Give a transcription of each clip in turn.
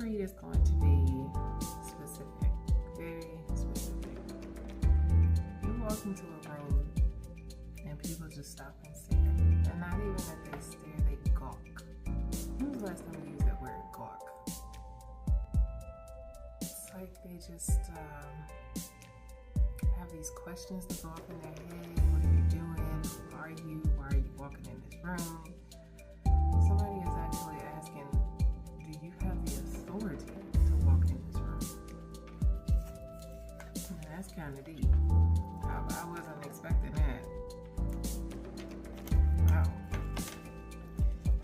read is going to be specific, very specific. You walk into a room and people just stop and stare. And not even that they stare, they gawk. When was the last time you used that word, gawk? It's like they just have these questions that go off in their head. What are you doing? Who are you? Why are you walking in this room? Somebody is actually asking, do you have the authority to walk in this room? And that's kind of deep. I wasn't expecting that. Wow.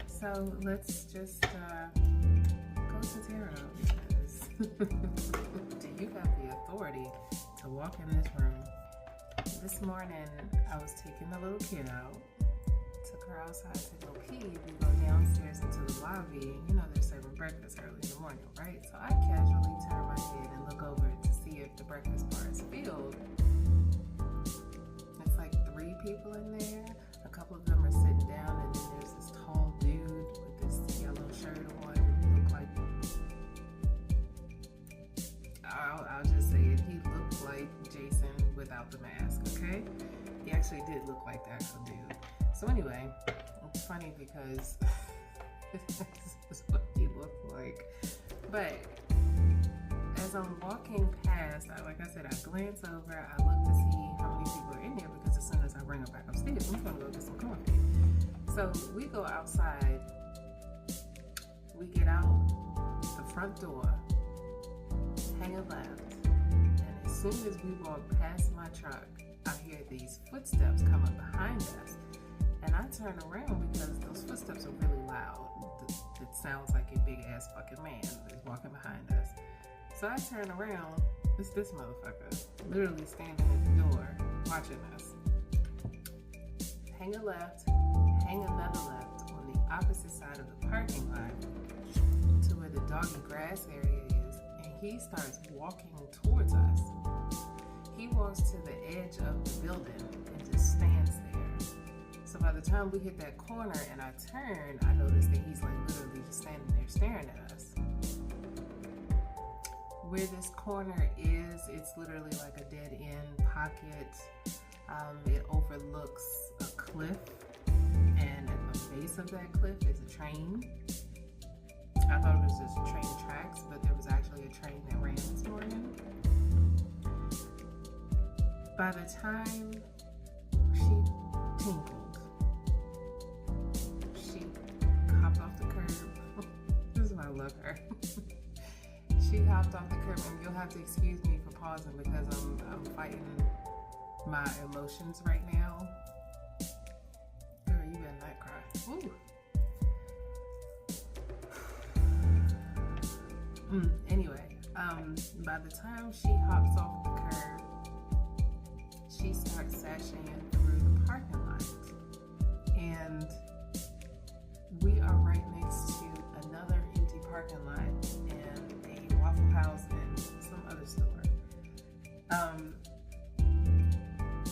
So let's just go to tarot, because do you have the authority to walk in this room? This morning I was taking the little kid out, took her outside to go pee. We go downstairs into the lobby. You know they're serving breakfast early in the morning, right? So I casually turn my head and look over to see if the breakfast bar is filled. It's like 3 people in there. A couple of them are sitting down, and then there's this tall dude with this yellow shirt on. Looked like, I'll just say it, he looked like Jason without the mask, okay? He actually did look like the actual dude. So anyway, it's funny because this is what he looked like. But as I'm walking past, like I said, I glance over, I look to see how many people are in there, because as soon as I bring her back upstairs, I'm gonna go get some coffee. So we go outside, we get out the front door, hang a left, and as soon as we walk past my truck, I hear these footsteps coming behind us. And I turn around because those footsteps are really loud. It sounds like a big ass fucking man is walking behind us. So I turn around, it's this motherfucker literally standing at the door watching us. Hang a left, hang another left on the opposite side of the parking lot to where the doggy grass area is, and he starts walking towards us. He walks to the edge of the building and just stands there. So by the time we hit that corner and I turn, I notice that he's like literally just standing there staring at us. Where this corner is, it's literally like a dead end pocket. It overlooks a cliff, and at the base of that cliff is a train. I thought it was just train tracks, but there was actually a train that ran this morning. By the time she tinkled, she hopped off the curb. This is why I love her. She hopped off the curb, and you'll have to excuse me for pausing because I'm fighting my emotions right now. Girl, you better not cry. Woo. Anyway, by the time she hops off the curb, she starts sashaying through the parking lot, and we are right next to another empty parking lot and a Waffle House and some other store.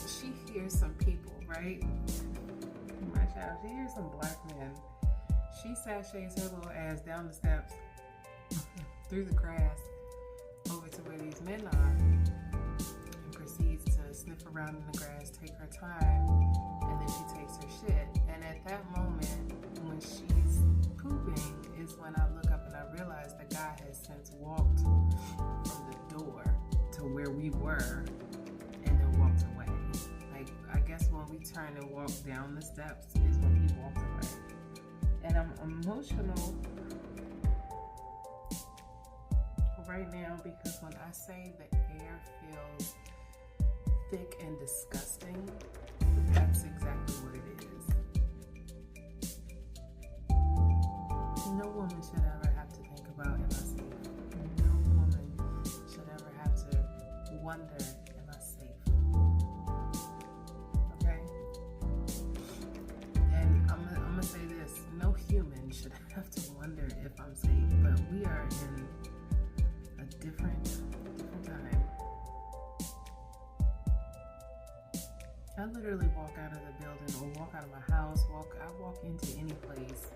She hears some people, right? My child, she hears some black men. She sashays her little ass down the steps, through the grass, over to where these men are, and proceeds to sniff around in the grass, take her time, and then she takes her shit. And at that moment, when she's pooping, is when I look up and I realize the guy has since walked from the door to where we were and then walked away. Like, I guess when we turned and walked down the steps is when he walked away. And I'm emotional right now because when I say the air feels thick and disgusting, that's exactly what it is. No woman should ever have to think about, am I safe? No woman should ever have to wonder, am I safe? Okay? And I'm gonna say this, no human should have to wonder if I'm safe, but we are in a different time. I literally walk out of the building or walk out of my house, I walk into any place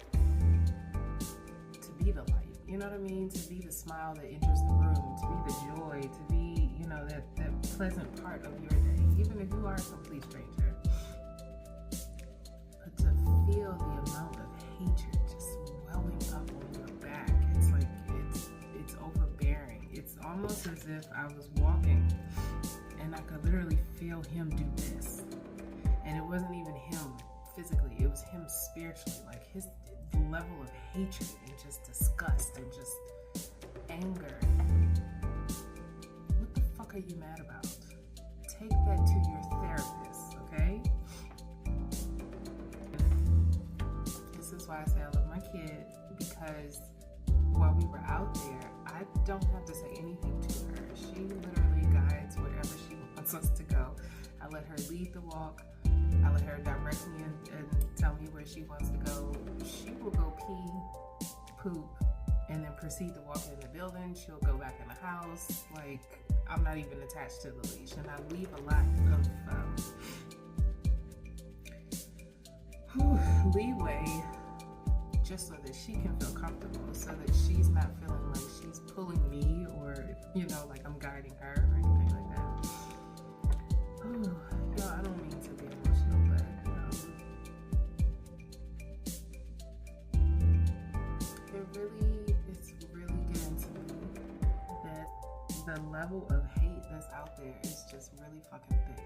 to be the light. You know what I mean? To be the smile that enters the room, to be the joy, to be, you know, that pleasant part of your day, even if you are a complete stranger. But to feel the amount of hatred just welling up on your back, it's like, it's overbearing. It's almost as if I was walking and I could literally feel him do this. And it wasn't even him physically, it was him spiritually. Like his level of hatred and just disgust and just anger. What the fuck are you mad about? Take that to your therapist, okay? This is why I say I love my kid, because while we were out there, I don't have to say anything to her. She literally guides wherever she wants us to go. I let her lead the walk. I let her direct me and tell me where she wants to go. She will go pee, poop, and then proceed to walk in the building. She'll go back in the house. Like, I'm not even attached to the leash. And I leave a lot of leeway just so that she can feel comfortable, so that she's not feeling like she's pulling me or, you know, like I'm guiding her or anything like that. Yo, I don't mean to be emotional, but it's really getting to me that the level of hate that's out there is just really fucking thick.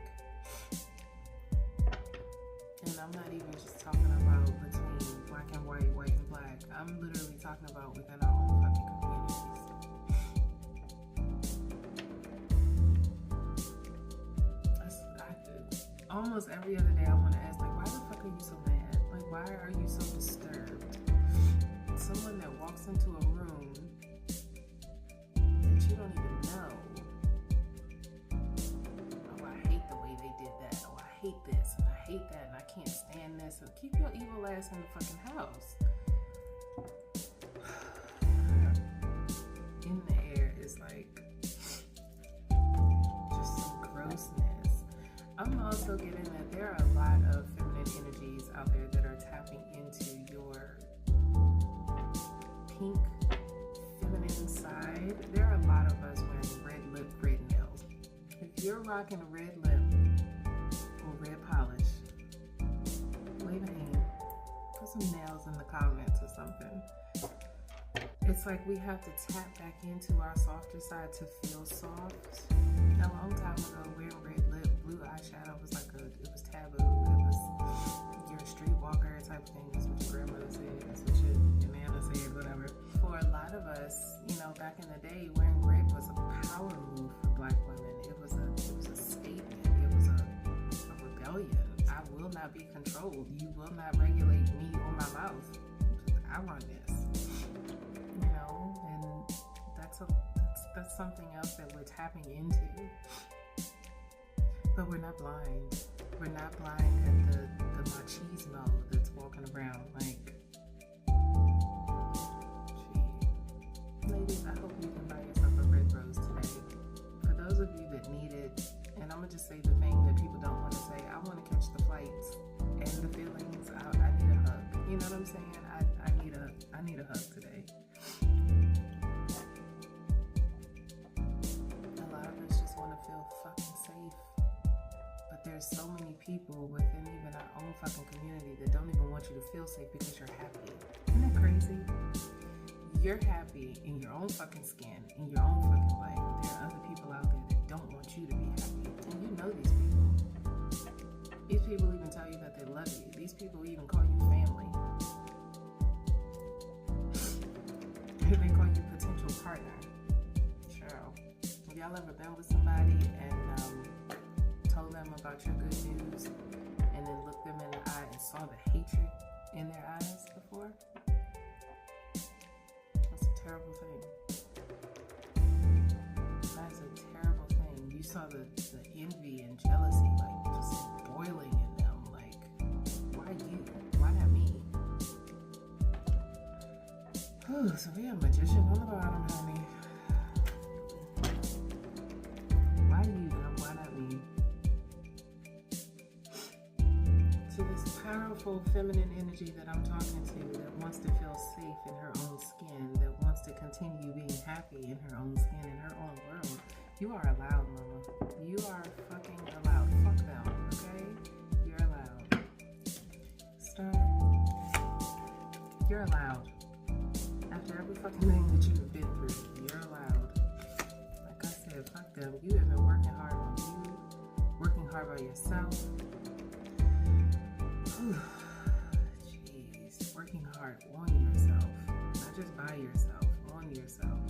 And I'm not even just talking about between black and white, white and black. I'm literally talking about within our own fucking communities. Almost every other day I want to ask, like, why the fuck are you so mad? Like, why are you so disturbed? Someone that walks into a room that you don't even know. Oh, I hate the way they did that. Oh, I hate this and I hate that and I can't stand this. And keep your evil ass in the fucking house. In the air is like just some grossness. I'm also getting that there are a lot of feminine energies out there that are tapping into your pink feminine side. There are a lot of us wearing red lip, red nails. If you're rocking a red lip or red polish, wave a hand, put some nails in the comments or something. It's like we have to tap back into our softer side to feel soft. A long time ago, wearing red lip, blue eyeshadow was like it was taboo. It was, you're a streetwalker type thing. That's what your grandmother said. That's what your nana said, whatever. For a lot of us, you know, back in the day, wearing red was a power move for black women. It was a statement. It was a rebellion. I will not be controlled. You will not regulate me or my mouth. I run this. You know, and that's something else that we're tapping into. But we're not blind. We're not blind at the machismo that's walking around. Like, gee. Ladies, I hope you can buy yourself a red rose today. For those of you that need it, and I'm going to just say the thing that people don't want to say, I want to catch the flights and the feelings. I need a hug. You know what I'm saying? I need a hug today. A lot of us just want to feel fucking safe. But there's so many people within even our own fucking community that don't even want you to feel safe because you're happy. Isn't that crazy? You're happy in your own fucking skin, in your own fucking life. There are other people out there that don't want you to be happy. And you know these people. These people even tell you that they love you. These people even call you family. They call you potential partner. Sure. Have y'all ever been with somebody and told them about your good news and then looked them in the eye and saw the hatred in their eyes before? That's a terrible thing. That's a terrible thing. You saw the envy and jealousy like just boiling in them. Like, why you? Why not me? So we have a magician on the bottom, honey. Why you? Why not me? To this powerful feminine energy that I'm talking to, that wants to feel safe in her own skin, that wants to continue being happy in her own skin, in her own world, you are allowed, mama. You are fucking allowed. Fuck them, okay? You're allowed. Star, you're allowed. After every fucking thing that you've been through, you're allowed. Like I said, fuck them. You have been working hard on you, working hard by yourself. Jeez, working hard on yourself, not just by yourself, on yourself.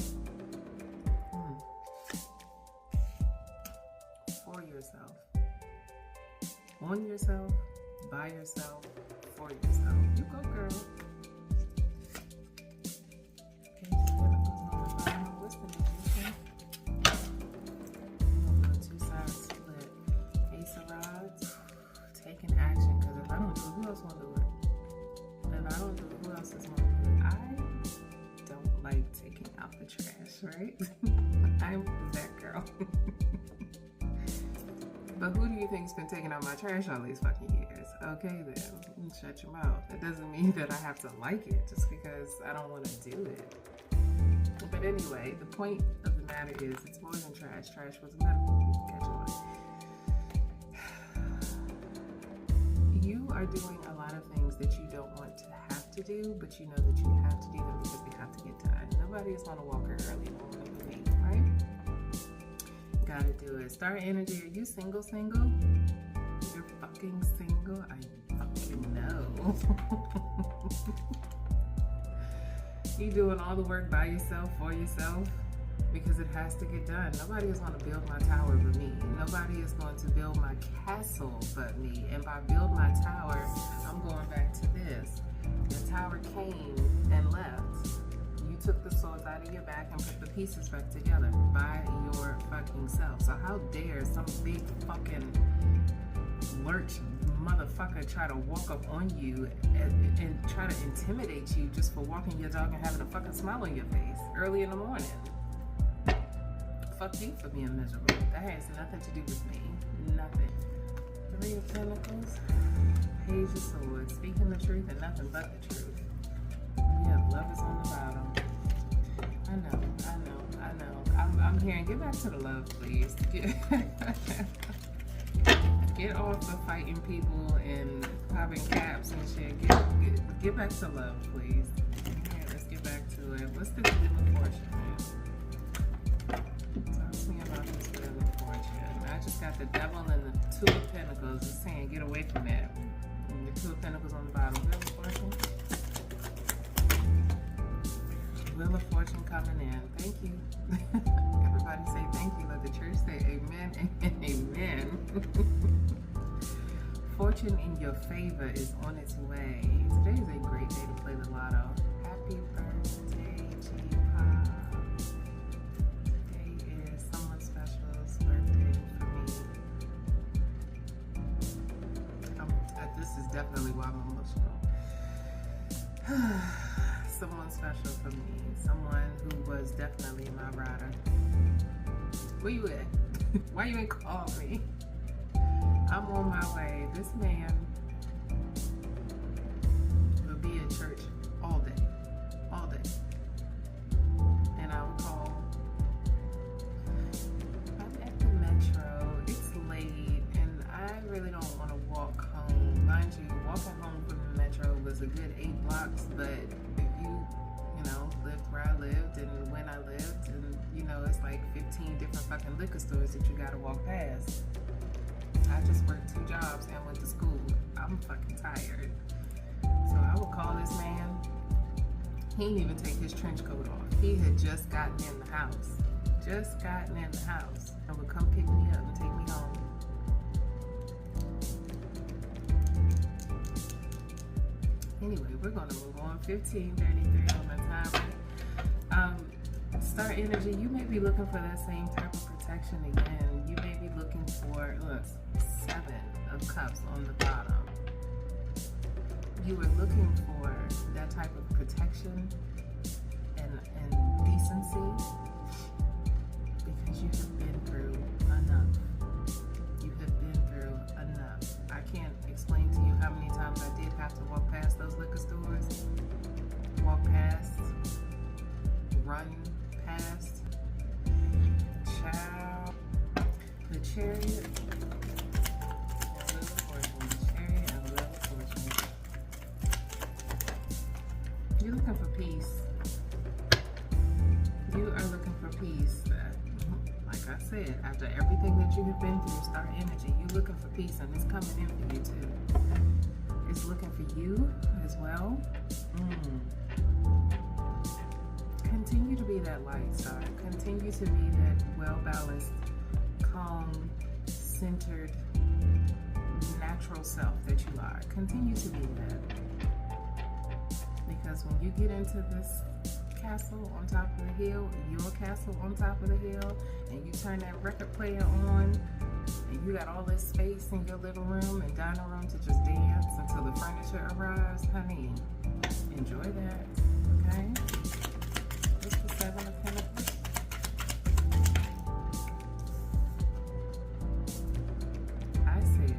For yourself, on yourself, by yourself, for yourself. You go, girl. Okay, chemicals on the bottom. What's the magician? Two sides split. Ace of Rods. Taking action, because if I don't do it, who else want to do it? If I don't do it, who else is going to do it? I don't like taking out the trash, right? I'm that girl. But who do you think's been taking out my trash all these fucking years? Okay then, shut your mouth. That doesn't mean that I have to like it just because I don't want to do it. But anyway, the point of the matter is, it's more than trash. Trash was a metaphor. Catch on. You are doing a lot of things that you don't want to have to do, but you know that you have to do them because they have to get done. Nobody is going to walk her early in the morning with me, right? Gotta do it. Star energy, are you single? You're fucking single? I fucking know. You doing all the work by yourself, for yourself, because it has to get done. Nobody is going to build my tower but me. Nobody is going to build my castle but me. And by build my tower, I'm going back to this. The tower came and left. You took the swords out of your back and put the pieces back together by your fucking self. So how dare some big fucking lurch motherfucker try to walk up on you and try to intimidate you just for walking your dog and having a fucking smile on your face early in the morning. Fuck you for being miserable. That has nothing to do with me. Nothing. 3 of Pentacles, Page of Swords, speaking the truth and nothing but the truth. We have lovers on the bottom. I know. I'm hearing, get back to the love, please. Get off the fighting people and popping caps and shit. Get back to love, please. Okay, let's get back to it. What's the Wheel of Fortune, man? Talk to me about this Wheel of Fortune. I just got the Devil and the 2 of Pentacles. Just saying, get away from that. And the 2 of Pentacles on the bottom. Wheel of Fortune. Wheel of Fortune coming in. Thank you. Everybody say thank you. Let the church say amen and amen. Fortune in your favor is on its way. Today is a great day to play the lotto. Happy birthday, G-Pop. Today is someone special's birthday for me. This is definitely why I'm emotional. Someone special for me. Someone who was definitely my rider. Where you at? Why you ain't call me? I'm on my way. This man will be at church all day. And I will call. I'm at the metro. It's late and I really don't want to walk home. Mind you, walking home from the metro was a good 8 blocks, but if you lived where I lived and when I lived, and it's like 15 different fucking liquor stores that you gotta walk past. I just worked 2 jobs and went to school. I'm fucking tired. So I would call this man. He didn't even take his trench coat off. He had just gotten in the house. And would come pick me up and take me home. Anyway, we're gonna move on. 15:33 on the timer. Star energy, you may be looking for that same type of protection again. You may be looking for, 7 of Cups on the bottom. You were looking for that type of protection and decency because you have been through enough. I can't explain to you how many times I did You're looking for peace. You are looking for peace. Like I said, after everything that you have been through, Star Energy, you're looking for peace, and it's coming in for you too. It's looking for you as well. Continue to be that light, Star. Continue to be that well-balanced, calm, centered, natural self that you are. Continue to be that. Because when you get into this castle on top of the hill, your castle on top of the hill, and you turn that record player on, and you got all this space in your living room and dining room to just dance until the furniture arrives, honey, enjoy that, okay? What's the 7 of Pentacles? I said,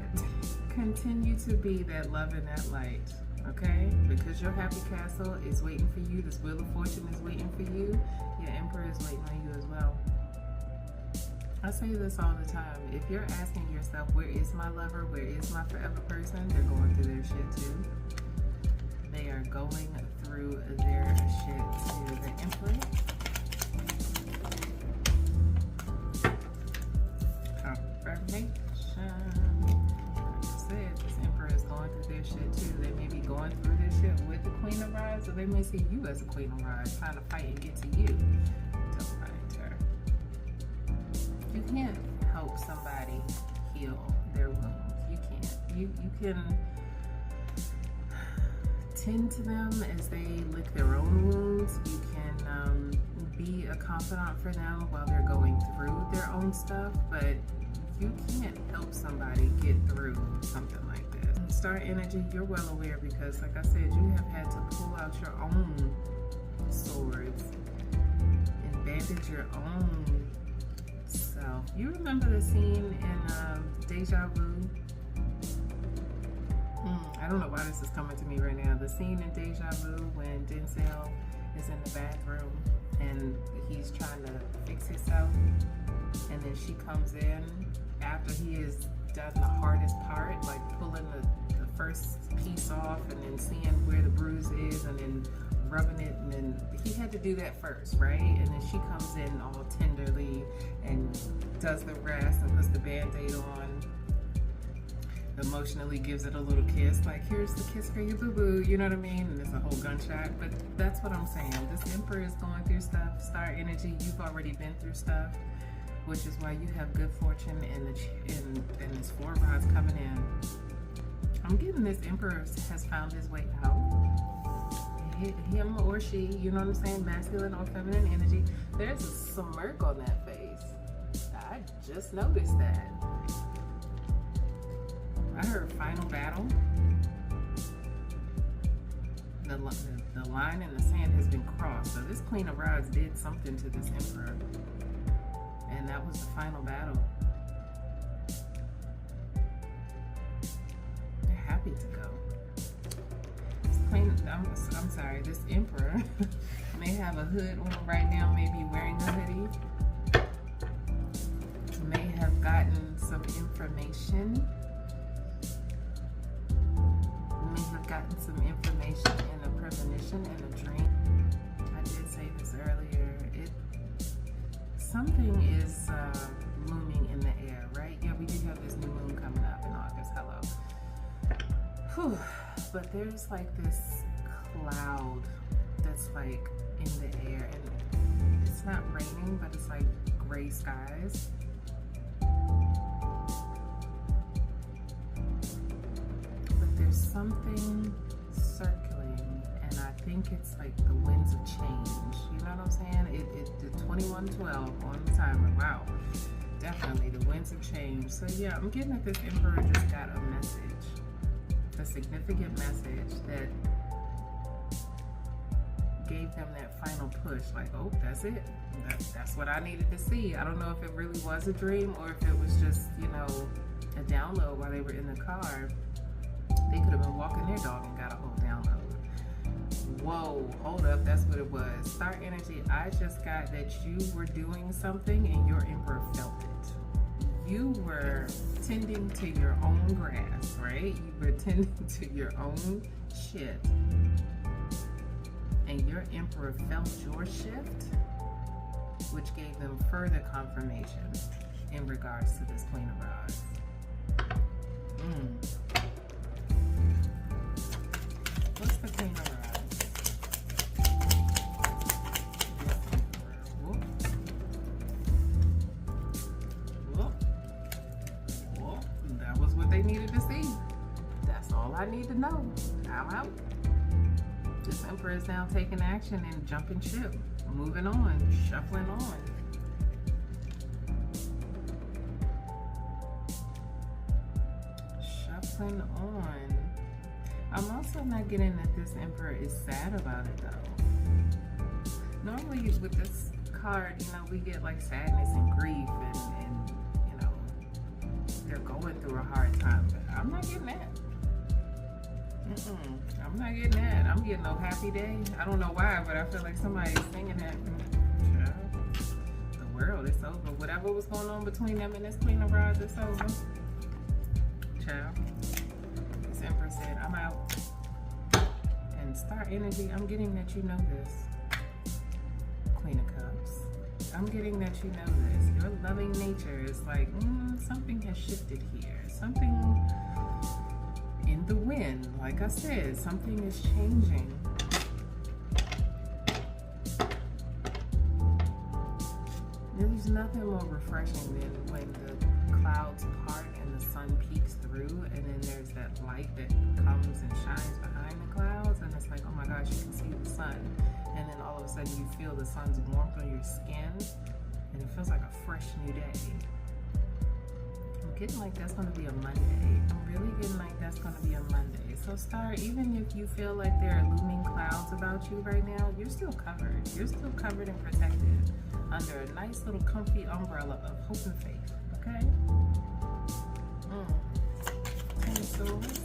continue to be that love and that light. Okay, because your happy castle is waiting for you. This Wheel of Fortune is waiting for you. Your Emperor is waiting on you as well. I say this all the time. If you're asking yourself, where is my lover? Where is my forever person? They're going through their shit too. They are going through their shit too. The Emperor. Confirmation. Shit too. They may be going through this shit with the Queen of Wands, or they may see you as a Queen of Wands trying to fight and get to you. Don't find her. You can't help somebody heal their wounds. You can't. You can tend to them as they lick their own wounds. You can be a confidant for them while they're going through their own stuff, but you can't help somebody get through something like that. Star Energy, you're well aware because, like I said, you have had to pull out your own swords and bandage your own self. You remember the scene in Deja Vu? I don't know why this is coming to me right now. The scene in Deja Vu when Denzel is in the bathroom and he's trying to fix himself, and then she comes in after he has done the hardest part, like pulling the first piece off and then seeing where the bruise is and then rubbing it, and then he had to do that first, right? And then she comes in all tenderly and does the rest and puts the band-aid on, emotionally gives it a little kiss, like, here's the kiss for you, boo-boo, you know what I mean? And it's a whole gunshot. But that's what I'm saying. This Emperor is going through stuff. Star Energy, you've already been through stuff, which is why you have good fortune and this 4 of Rods coming in. I'm getting this Emperor has found his way out. Him or she, you know what I'm saying? Masculine or feminine energy. There's a smirk on that face. I just noticed that. I heard final battle. The line in the sand has been crossed. So this Queen of Rods did something to this Emperor. And that was the final battle. They're happy to go. This Queen, I'm sorry, this Emperor may have a hood on right now, maybe wearing a hoodie. May have gotten some information. May have gotten some information in a premonition, in a dream. I did say this earlier. Something is looming in the air, right? Yeah, we do have this new moon coming up in August. Hello. Whew. But there's like this cloud that's like in the air, and it's not raining, but it's like gray skies. But there's something circling, and I think it's like the winds of change. You know what I'm saying? The 2112 on the timer. Wow. Definitely the winds of change. So yeah, I'm getting that this Emperor just got a message. A significant message that gave them that final push. Like, oh, that's it. That's what I needed to see. I don't know if it really was a dream or if it was just, you know, a download while they were in the car. They could have been walking their dog and got a whole download. Whoa, hold up, that's what it was. Star Energy, I just got that you were doing something and your Emperor felt it. You were tending to your own grass, right? You were tending to your own shit. and your emperor felt your shift, which gave them further confirmation in regards to this Queen of Rods. What's the Queen of Rods? That was what they needed to see. That's all I need to know. I'm out. This Emperor is now taking action and jumping ship, moving on, shuffling on. Shuffling on. I'm also not getting that this Emperor is sad about it though. Normally with this card, you know, we get like sadness and grief and you know, they're going through a hard time, but I'm not getting that. I'm not getting that. I'm getting no happy day. I don't know why, but I feel like somebody's singing that. Child, the world is over. Whatever was going on between them and this Queen of Rods, it's over. Child. This Emperor said, I'm out. And Star Energy, I'm getting that you know this. Queen of Cups. I'm getting that you know this. Your loving nature is like, something has shifted here. Something in the wind, like I said, something is changing. There's nothing more refreshing than when the clouds part and the sun peeks through, and then there's that light that comes and shines behind the clouds, and it's like, oh my gosh, you can see the sun, and then all of a sudden you feel the sun's warmth on your skin, and it feels like a fresh new day. I'm getting like that's going to be a Monday. I'm really getting like that's going to be a Monday. So Star, even if you feel like there are looming clouds about you right now, you're still covered. You're still covered and protected under a nice little comfy umbrella of hope and faith. Okay? Ten of Swords.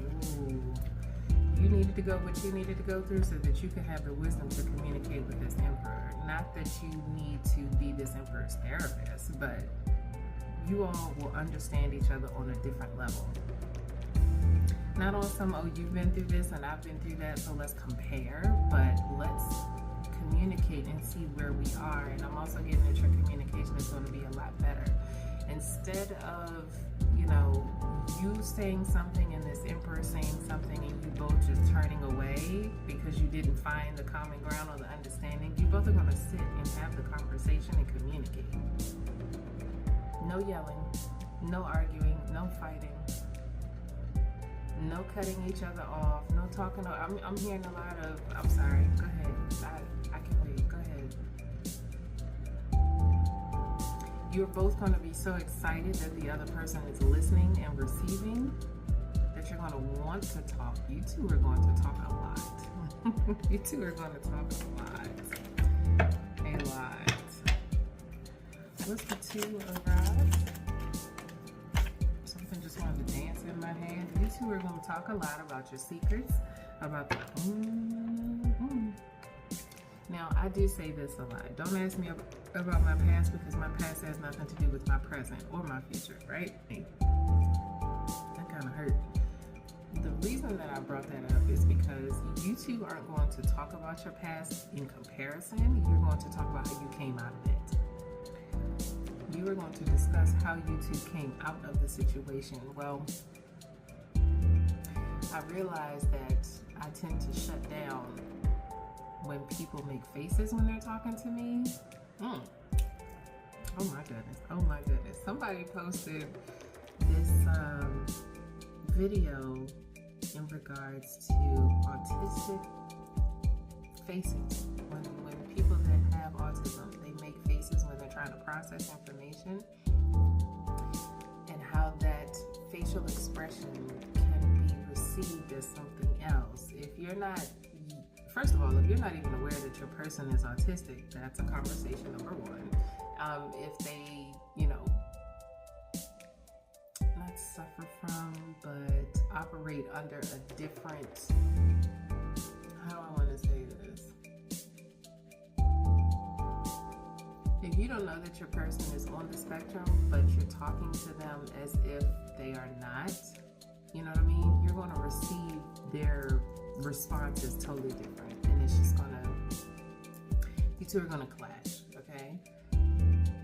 Ooh. You needed to go what you needed to go through so that you could have the wisdom to communicate with this Emperor. Not that you need to be this Emperor's therapist, but you all will understand each other on a different level. Not on some, oh, you've been through this and I've been through that, so let's compare, but let's communicate and see where we are. And I'm also getting that your communication is going to be a lot better. Instead of, you know, you saying something and this Emperor saying something and you both just turning away because you didn't find the common ground or the understanding, you both are going to sit and have the conversation and communicate. No yelling, no arguing, no fighting, no cutting each other off, no talking. I'm hearing a lot of, I'm sorry, go ahead. I can wait, go ahead. You're both going to be so excited that the other person is listening and receiving that you're going to want to talk. You two are going to talk a lot. You two are going to talk a lot. A lot. What's the Two of Rods? Something just wanted to dance in my hand. You two are going to talk a lot about your secrets, about the Now, I do say this a lot. Don't ask me about my past because my past has nothing to do with my present or my future, right? That kind of hurt. The reason that I brought that up is because you two aren't going to talk about your past in comparison. You're going to talk about how you came out of it. You are going to discuss how you two came out of the situation. Well, I realize that I tend to shut down when people make faces when they're talking to me. Oh my goodness. Oh my goodness. Somebody posted this video in regards to autistic faces. When people that have autism, they make faces when they're trying to process information, and how that facial expression can be received as something else. If you're not, first of all, if you're not even aware that your person is autistic, that's a conversation number one. If they, you know, not suffer from, but operate under a different, how do I want to say this? If you don't know that your person is on the spectrum, but you're talking to them as if they are not, you know what I mean? You're going to receive their response is totally different, and it's just you two are gonna clash, okay?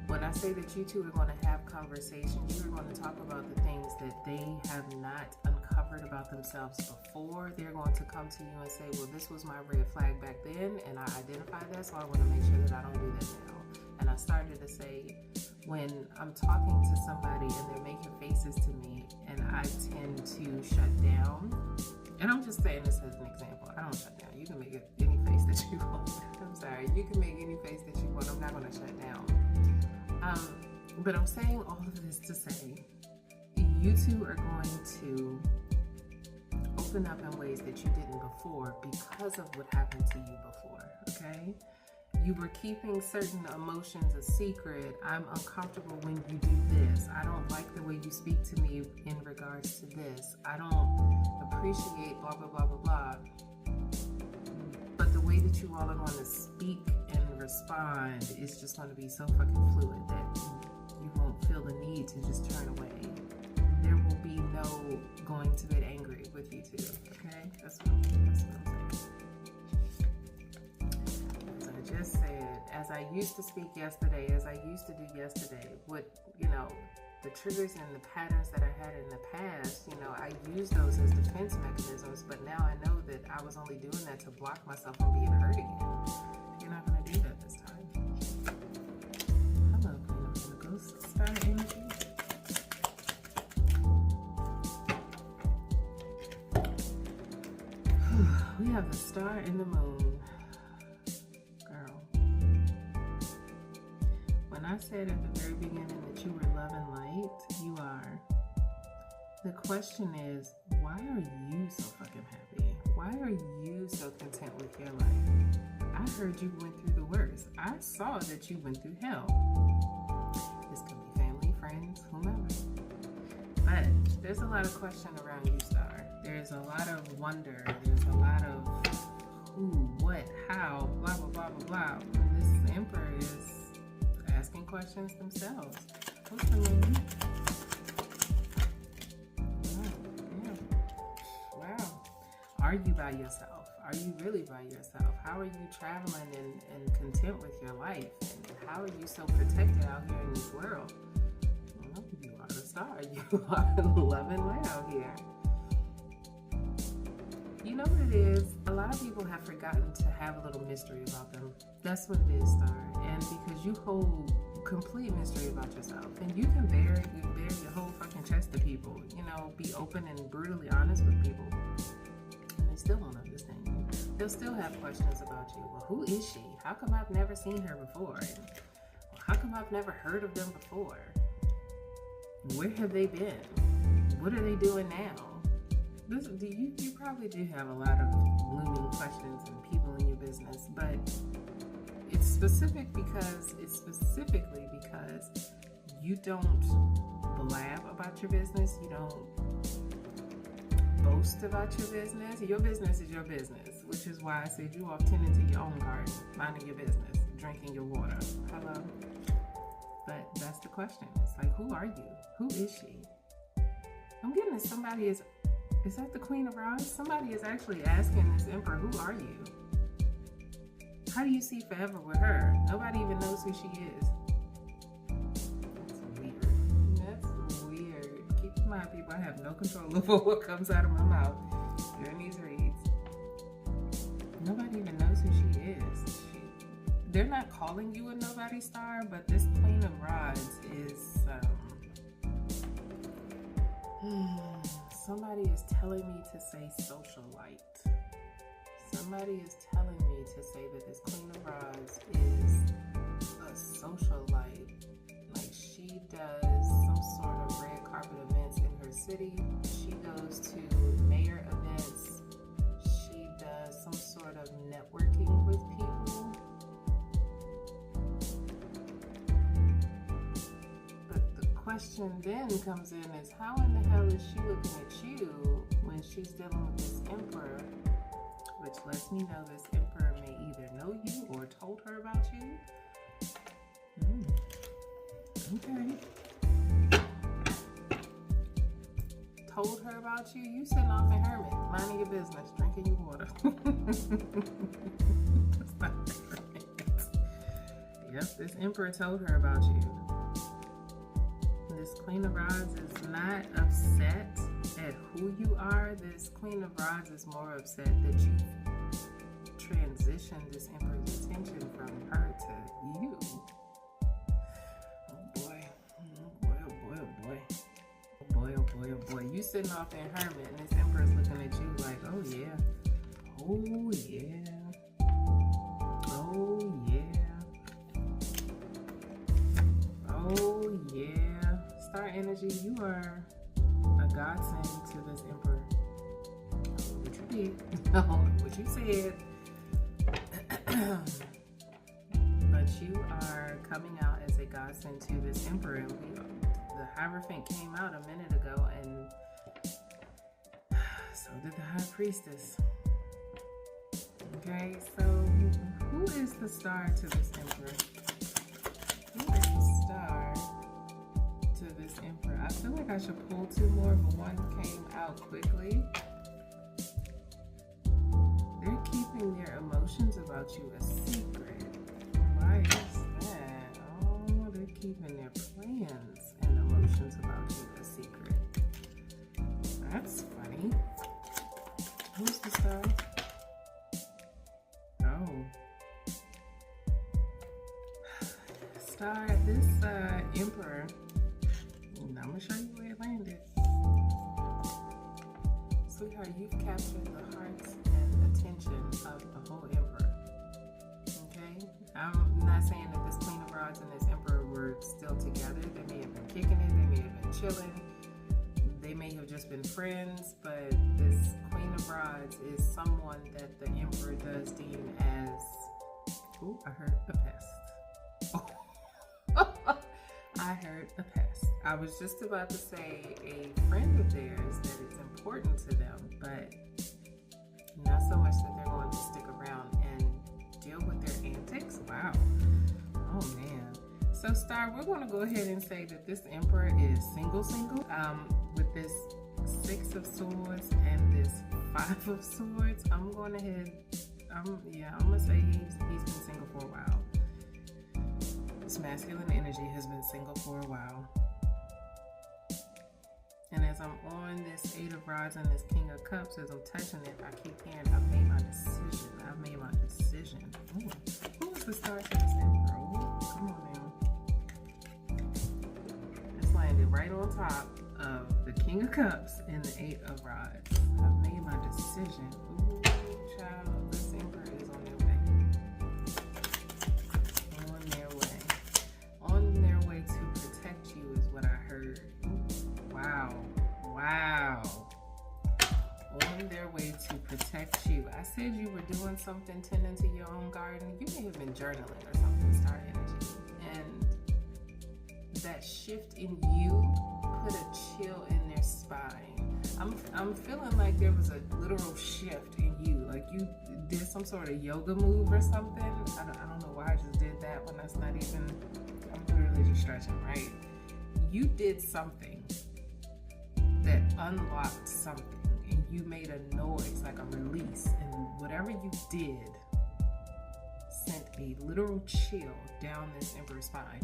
When I say that you two are gonna have conversations, you are gonna talk about the things that they have not uncovered about themselves before. They're going to come to you and say, well, this was my red flag back then, and I identified that, so I want to make sure that I don't do that now. And I started to say, when I'm talking to somebody and they're making faces to me, and I tend to shut down, and I'm just saying this as an example. I don't shut down. You can make any face that you want. I'm sorry. You can make any face that you want. I'm not going to shut down. But I'm saying all of this to say, you two are going to open up in ways that you didn't before because of what happened to you before, okay? You were keeping certain emotions a secret. I'm uncomfortable when you do this. I don't like the way you speak to me in regards to this. I don't appreciate blah, blah, blah, blah, blah. But the way that you all are going to speak and respond is just going to be so fucking fluid that you won't feel the need to just turn away. There will be no going to bed angry with you two, okay? That's what I'm saying. As I just said, as I used to speak yesterday, as I used to do yesterday, what, the triggers and the patterns that I had in the past, I used those as defense mechanisms, but now I know that I was only doing that to block myself from being hurt again. You're not going to do that this time. Hello, Queen of Pentacles, Star Energy. We have the star and the moon. Girl. When I said at the very beginning that you were love and light, you are. The question is, why are you so fucking happy? Why are you so content with your life? I heard you went through the worst. I saw that you went through hell. This could be family, friends, whomever. But there's a lot of question around you, Star. There's a lot of wonder. There's a lot of who, what, how, blah, blah, blah, blah, blah. And this Emperor is asking questions themselves. What's the moon? Wow. Are you by yourself? Are you really by yourself? How are you traveling and content with your life? And how are you so protected out here in this world? Well, you are the star. You are love and light out here. You know what it is? A lot of people have forgotten to have a little mystery about them. That's what it is, Star. And because you hold complete mystery about yourself, and you can bare your whole fucking chest to people, be open and brutally honest with people, and they still won't understand you. They'll still have questions about you. Well, who is she? How come I've never seen her before? And, how come I've never heard of them before? Where have they been? What are they doing now? You probably do have a lot of looming questions and people in your business, but it's specifically because you don't blab about your business. You don't boast about your business. Your business is your business, which is why I said you off tending to your own garden, minding your business, drinking your water. Hello? But that's the question. It's like, who are you? Who is she? I'm getting that somebody is that the Queen of Rods? Somebody is actually asking this Emperor, who are you? How do you see forever with her? Nobody even knows who she is. That's weird. Keep in mind, people, I have no control over what comes out of my mouth during these reads. Nobody even knows who she is. They're not calling you a nobody star, but this Queen of Rods is... Somebody is telling me to say socialite. Somebody is telling me to say that this Queen of Rods is a socialite. Like, she does some sort of red carpet events in her city. She goes to mayor events. She does some sort of networking with people. Question then comes in is, how in the hell is she looking at you when she's dealing with this Emperor, which lets me know this Emperor may either know you or told her about you. Okay. told her about you, you sitting off in hermit, minding your business, drinking your water. That's not hermit. Yep, this emperor told her about you. This Queen of Rods is not upset at who you are. This Queen of Rods is more upset that you transitioned this emperor's attention from her to you. Oh boy. Oh boy, oh boy, oh boy. Oh boy, oh boy, oh boy. You sitting off in hermit and this emperor's looking at you like, oh yeah. Oh yeah. Oh yeah. Oh yeah. Star energy, you are a godsend to this emperor. What you did. What you said. But you are coming out as a godsend to this emperor. And the Hierophant came out a minute ago, and so did the High Priestess. Okay, so who is the star to this emperor? Who is the star to this emperor? I feel like I should pull two more, but one came out quickly. They're keeping their emotions about you a secret. Why is that? Oh, they're keeping their plans and emotions about you a secret. That's funny. Who's the star? Oh. Star, this emperor, I'm going to show you where it landed. Sweetheart, you've captured the hearts and attention of the whole emperor. Okay? I'm not saying that this Queen of Rods and this emperor were still together. They may have been kicking it, they may have been chilling, they may have just been friends, but this Queen of Rods is someone that the emperor does deem as, ooh, I heard a pest. Oh. I heard a pest. I was just about to say a friend of theirs that it's important to them, but not so much that they're going to stick around and deal with their antics. Wow. Oh man. So Star, we're going to go ahead and say that this emperor is single, with this 6 of Swords and this 5 of Swords. I'm going to say he's been single for a while. This masculine energy has been single for a while. And as I'm on this 8 of Rods and this King of Cups, as I'm touching it, I keep hearing, I've made my decision. I've made my decision. Ooh. Who is the star to this emperor? Ooh, come on now. It's landed right on top of the King of Cups and the 8 of Rods. I've made my decision. Ooh, child, this emperor is on their way. On their way to protect you is what I heard. Wow. On their way to protect you. I said you were doing something, tending to your own garden. You may have been journaling or something, Star Energy. And that shift in you put a chill in their spine. I'm feeling like there was a literal shift in you. Like you did some sort of yoga move or something. I don't know why I just did that when that's not even, I'm literally just stretching, right? You did something that unlocked something, and you made a noise, like a release, and whatever you did sent a literal chill down this emperor's spine.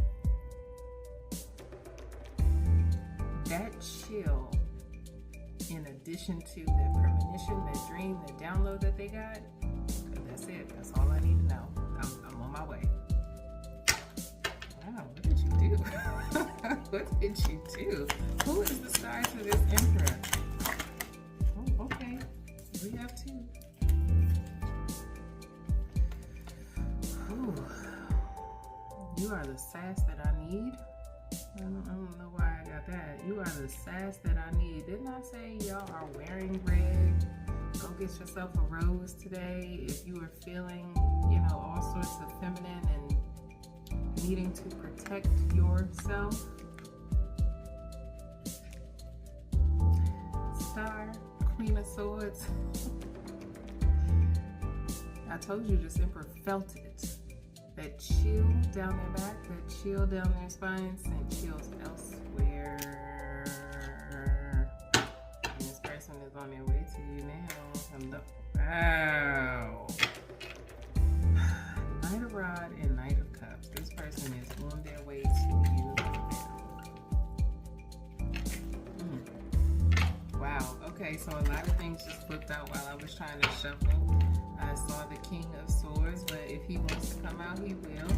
That chill, in addition to that premonition, that dream, that download that they got, that's it. That's all I need to know. I'm on my way. Wow, what did you do? What did you do? Who is the star to this emperor? Oh, okay. We have 2. Ooh. You are the sass that I need. I don't know why I got that. You are the sass that I need. Didn't I say y'all are wearing red? Go get yourself a rose today if you are feeling, all sorts of feminine and needing to protect yourself. Star, Queen of Swords. I told you this emperor felt it. That chill down their back, that chill down their spine, sent chills elsewhere. Wow. Knight of Rod and Knight of Cups. This person is on their way to you now. Wow. Okay, so a lot of things just flipped out while I was trying to shuffle. I saw the King of Swords, but if he wants to come out, he will.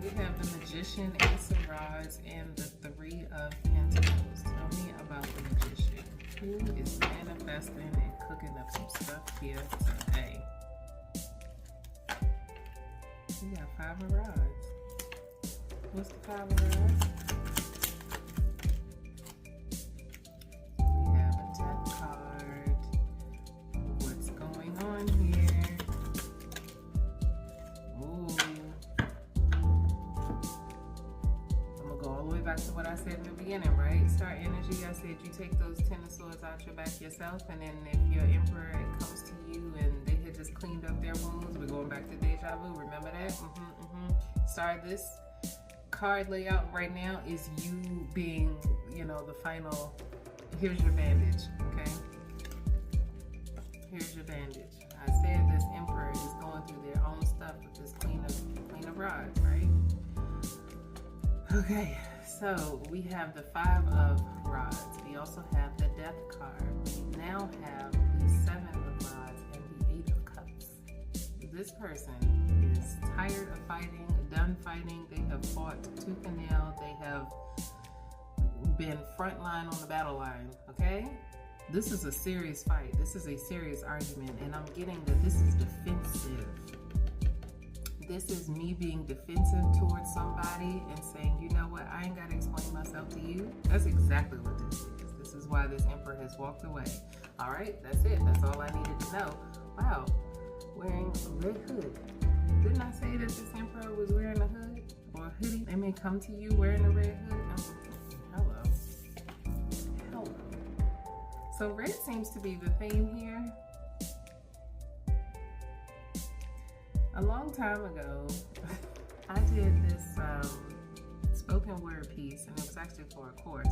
We have the Magician, Ace of Rods, and the Three of Pentacles. Tell me about the Magician. Who is manifesting and cooking up some stuff here today? We got Five of Rods. What's the Five of Rods? We have a Death card. What's going on here? Ooh. I'm gonna go all the way back to what I said in the beginning, right? Star energy, I said you take those Ten of Swords out your back yourself, and then if your Emperor comes to you and they had just cleaned up their wounds, we're going back to deja vu, remember that? Star, this card layout right now is you being, you know, the final, here's your bandage, okay? Here's your bandage. I said this Emperor is going through their own stuff with this Queen of Rods, right? Okay, so we have the Five of Rods. We also have the Death card. We now have the Seven of Rods and the Eight of Cups. This person is tired of fighting, done fighting. They have fought tooth and nail. They have been frontline on the battle line, okay? This is a serious fight. This is a serious argument, and I'm getting that this is defensive. This is me being defensive towards somebody and saying, you know what, I ain't got to explain myself to you. That's exactly what this is. This is why this Emperor has walked away. All right, that's it. That's all I needed to know. Wow, wearing a red hood. Didn't I say that this Emperor was wearing a hood or a hoodie? They may come to you wearing a red hood. Hello. Hello. So red seems to be the theme here. A long time ago, I did this spoken word piece, and it was actually for a course.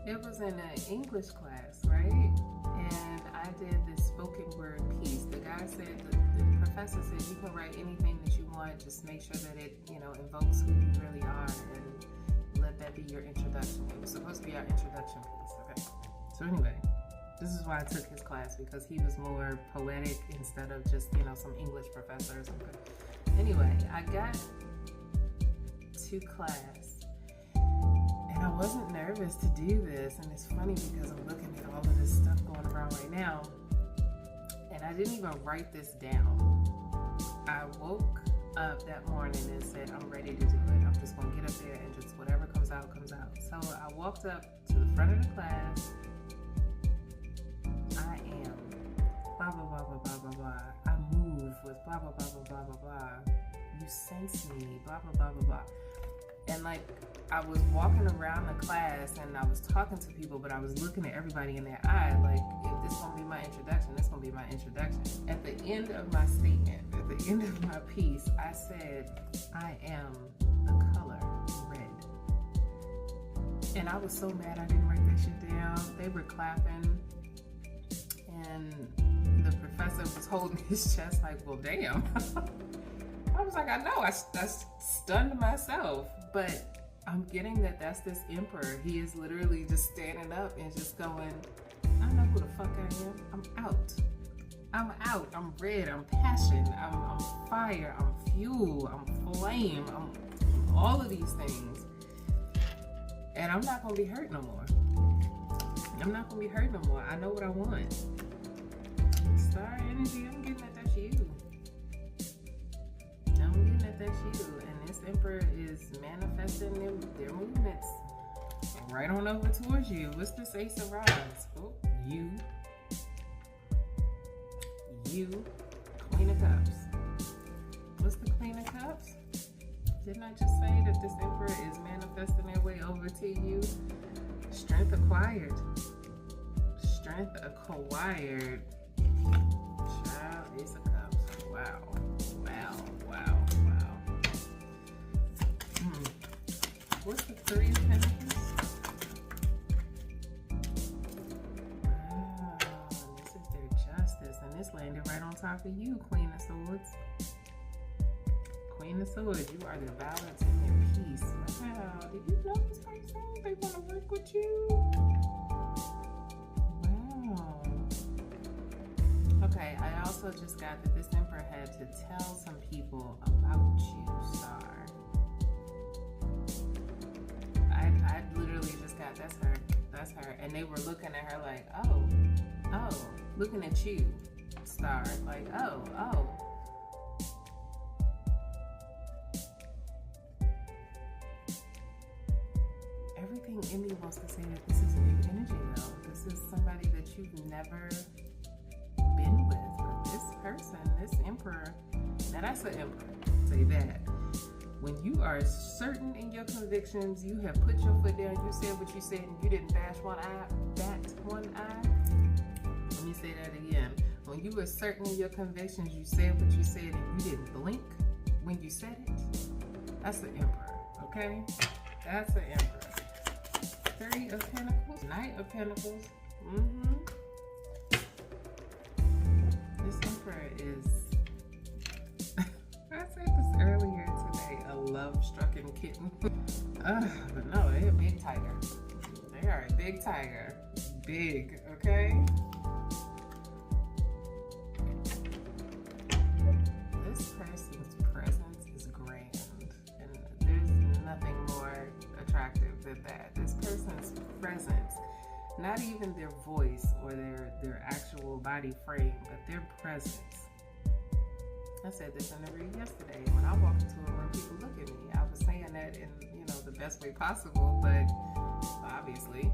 It was in an English class, right? And I did this spoken word piece. The guy said, the professor said, you can write anything that you want, just make sure that it, you know, invokes who you really are, and let that be your introduction. It was supposed to be our introduction piece, okay? So anyway, this is why I took his class, because he was more poetic instead of just, you know, some English professor or something. Anyway, I got to class and I wasn't nervous to do this, and it's funny because I'm looking at all of this stuff going around right now, and I didn't even write this down. I woke up that morning and said, I'm ready to do it. I'm just gonna get up there and just whatever comes out, comes out. So I walked up to the front of the class. I am blah, blah, blah, blah, blah, blah, blah. I move with blah, blah, blah, blah, blah, blah, blah. You sense me, blah, blah, blah, blah, blah. And like, I was walking around the class and I was talking to people, but I was looking at everybody in their eye, like, if this gonna be my introduction, this gonna be my introduction. At the end of my statement, at the end of my piece, I said, I am the color red. And I was so mad I didn't write that shit down. They were clapping, and the professor was holding his chest like, well, damn. I was like, I know, I stunned myself, but I'm getting that that's this Emperor. He is literally just standing up and just going, I know who the fuck I am. I'm out. I'm out. I'm red. I'm passion. I'm fire. I'm fuel. I'm flame. I'm all of these things. And I'm not going to be hurt no more. I'm not going to be hurt no more. I know what I want. Star energy, I'm getting that that's you. I'm getting that that's you. And this Emperor is manifesting their movements right on over towards you. What's this Ace of Rods? Oh, you. Queen of Cups. What's the Queen of Cups? Didn't I just say that this Emperor is manifesting their way over to you? Strength acquired. Strength acquired. Child, Ace of Cups. Wow. What's the Three of Pentacles? for you, Queen of Swords. Queen of Swords, you are the balance and your peace. Wow, did you know this person? They want to work with you? Wow. Okay, I also just got that this Emperor had to tell some people about you, Star. I literally just got, that's her. And they were looking at her like, oh, looking at you, Star. Like, oh. Everything in me wants to say that this is new energy, though. This is somebody that you've never been with. But this person, this Emperor, now that's an Emperor, I'll say that. When you are certain in your convictions, you have put your foot down, you said what you said, and you didn't bat one eye. Let me say that again. When you were certain in your convictions, you said what you said, and you didn't blink when you said it. That's an Emperor, okay? That's an Emperor. 3 of Pentacles, Knight of Pentacles. This Emperor is, I said this earlier today, a love-strucken kitten. But no, they're a big tiger. They are a big tiger. Big, okay? This person's presence is grand, and there's nothing more attractive than that. This person's presence, not even their voice or their actual body frame, but their presence. I said this in the read yesterday. When I walk into a room, people look at me. I was saying that in, the best way possible, but obviously.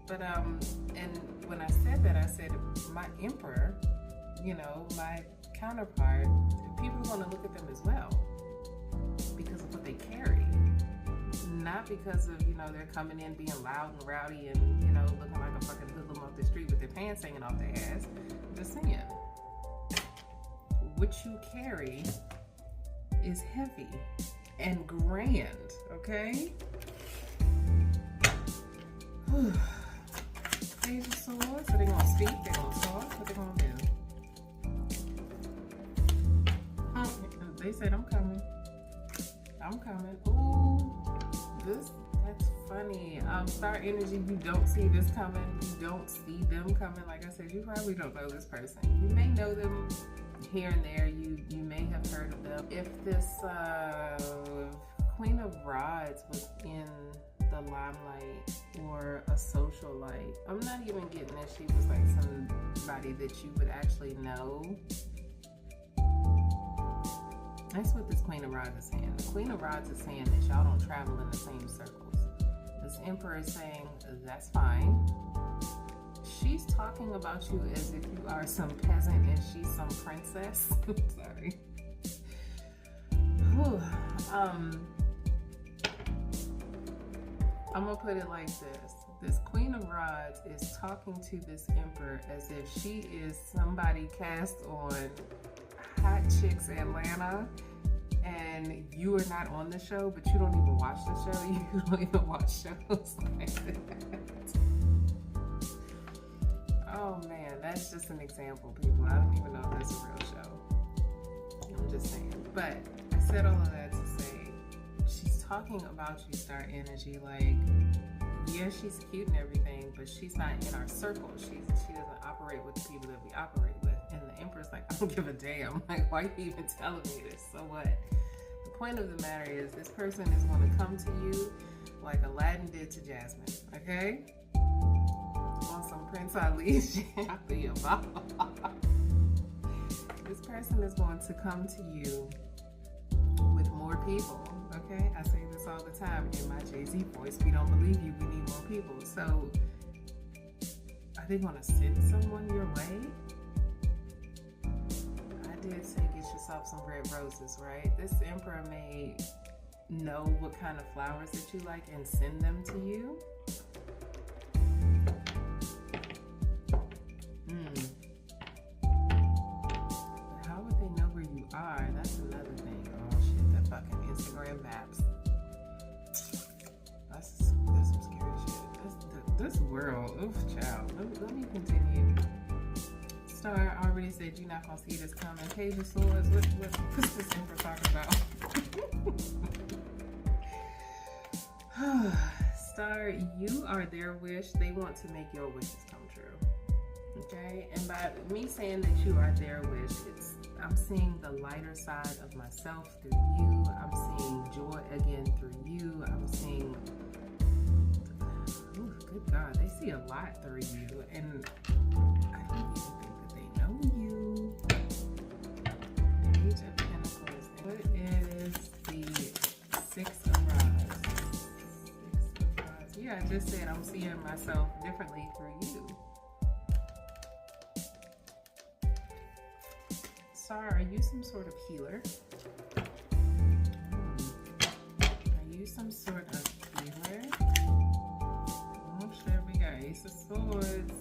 But and when I said that, I said my Emperor, my counterpart, people are going to look at them as well because of what they carry. Not because of, they're coming in being loud and rowdy and, looking like a fucking hoodlum off the street with their pants hanging off their ass. I'm just saying. What you carry is heavy and grand, okay? Page of Swords. So they're going to speak, they're going to talk, what they're going to do? They said, I'm coming. Ooh, that's funny. Star energy, you don't see this coming. You don't see them coming. Like I said, you probably don't know this person. You may know them here and there. You may have heard of them. If this Queen of Rods was in the limelight or a social light, I'm not even getting that she was like somebody that you would actually know. That's what this Queen of Rods is saying. The Queen of Rods is saying that y'all don't travel in the same circles. This Emperor is saying, that's fine. She's talking about you as if you are some peasant and she's some princess. Sorry. I'm gonna put it like this. This Queen of Rods is talking to this Emperor as if she is somebody cast on Hot Chicks Atlanta, and you are not on the show, but you don't even watch the show. You don't even watch shows like that. Oh man, that's just an example, people. I don't even know if that's a real show. I'm just saying. But I said all of that to say, she's talking about you, Star Energy, like, yeah, she's cute and everything, but she's not in our circle. She doesn't operate with the people that we operate with. And the Emperor's like, I don't give a damn. Like, why are you even telling me this? So what? The point of the matter is, this person is going to come to you like Aladdin did to Jasmine, okay? On some Prince Ali shit. This person is going to come to you with more people, okay? I say this all the time in my Jay-Z voice. We don't believe you, we need more people. So, are they going to send someone your way? I did say get yourself some red roses, right? This Emperor may know what kind of flowers that you like and send them to you. But how would they know where you are? That's another thing. Oh shit, that fucking Instagram maps. That's some scary shit. This world. Oof, child. Let me continue. Star already said you're not gonna see this coming. Page of Swords, what's this Emperor talking about? Star, you are their wish. They want to make your wishes come true. Okay? And by me saying that you are their wish, I'm seeing the lighter side of myself through you. I'm seeing joy again through you. I'm seeing, oh, good God, they see a lot through you. And I don't even think that they know you. Page of Pentacles. What is the Six of Rods? Six of Rods. Yeah, I just said I'm seeing myself differently through you. Star, are you some sort of healer? Are you some sort of healer? Oh, shit, we got Ace of Swords.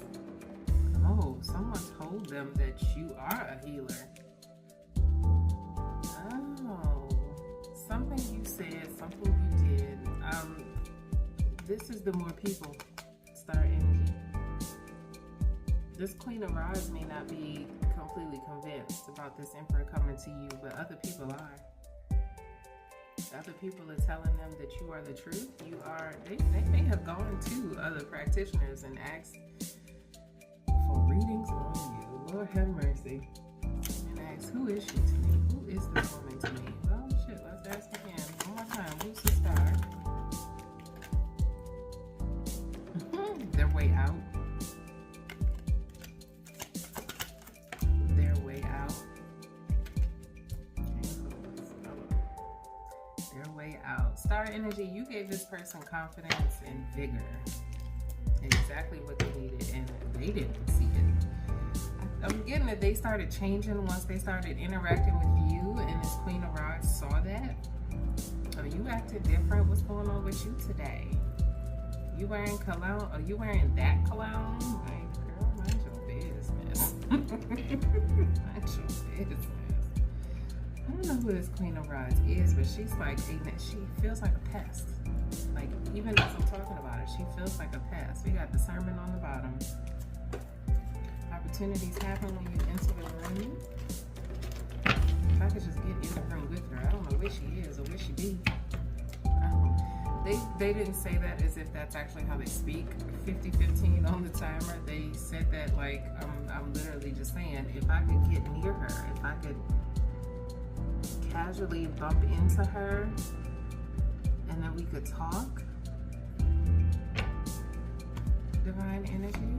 Oh, someone told them that you are a healer. Oh, something you said, something you did. This is the more people. Star energy. This Queen of Rods may not be completely convinced about this Emperor coming to you, but other people are. Other people are telling them that you are the truth. You are. They may have gone to other practitioners and asked for readings on you. Lord have mercy. And asked, who is she to me? Who is this woman to me? Well, shit. Let's ask again. One more time. Who's the Star? Their way out. Star energy, you gave this person confidence and vigor. Exactly what they needed, and they didn't see it. I'm getting that they started changing once they started interacting with you, and this Queen of Rods saw that. Oh, you acted different. What's going on with you today? You wearing cologne? Are you wearing that cologne? Like, girl, mind your business. Mind your business. I don't know who this Queen of Rods is, but she's like, she feels like a pest. Like, even as I'm talking about her, she feels like a pest. We got discernment on the bottom. Opportunities happen when you enter the room. If I could just get in the room with her, I don't know where she is or where she be. They didn't say that as if that's actually how they speak. 50-15 on the timer. They said that like, I'm literally just saying, if I could get near her, if I could casually bump into her and then we could talk. Divine energy,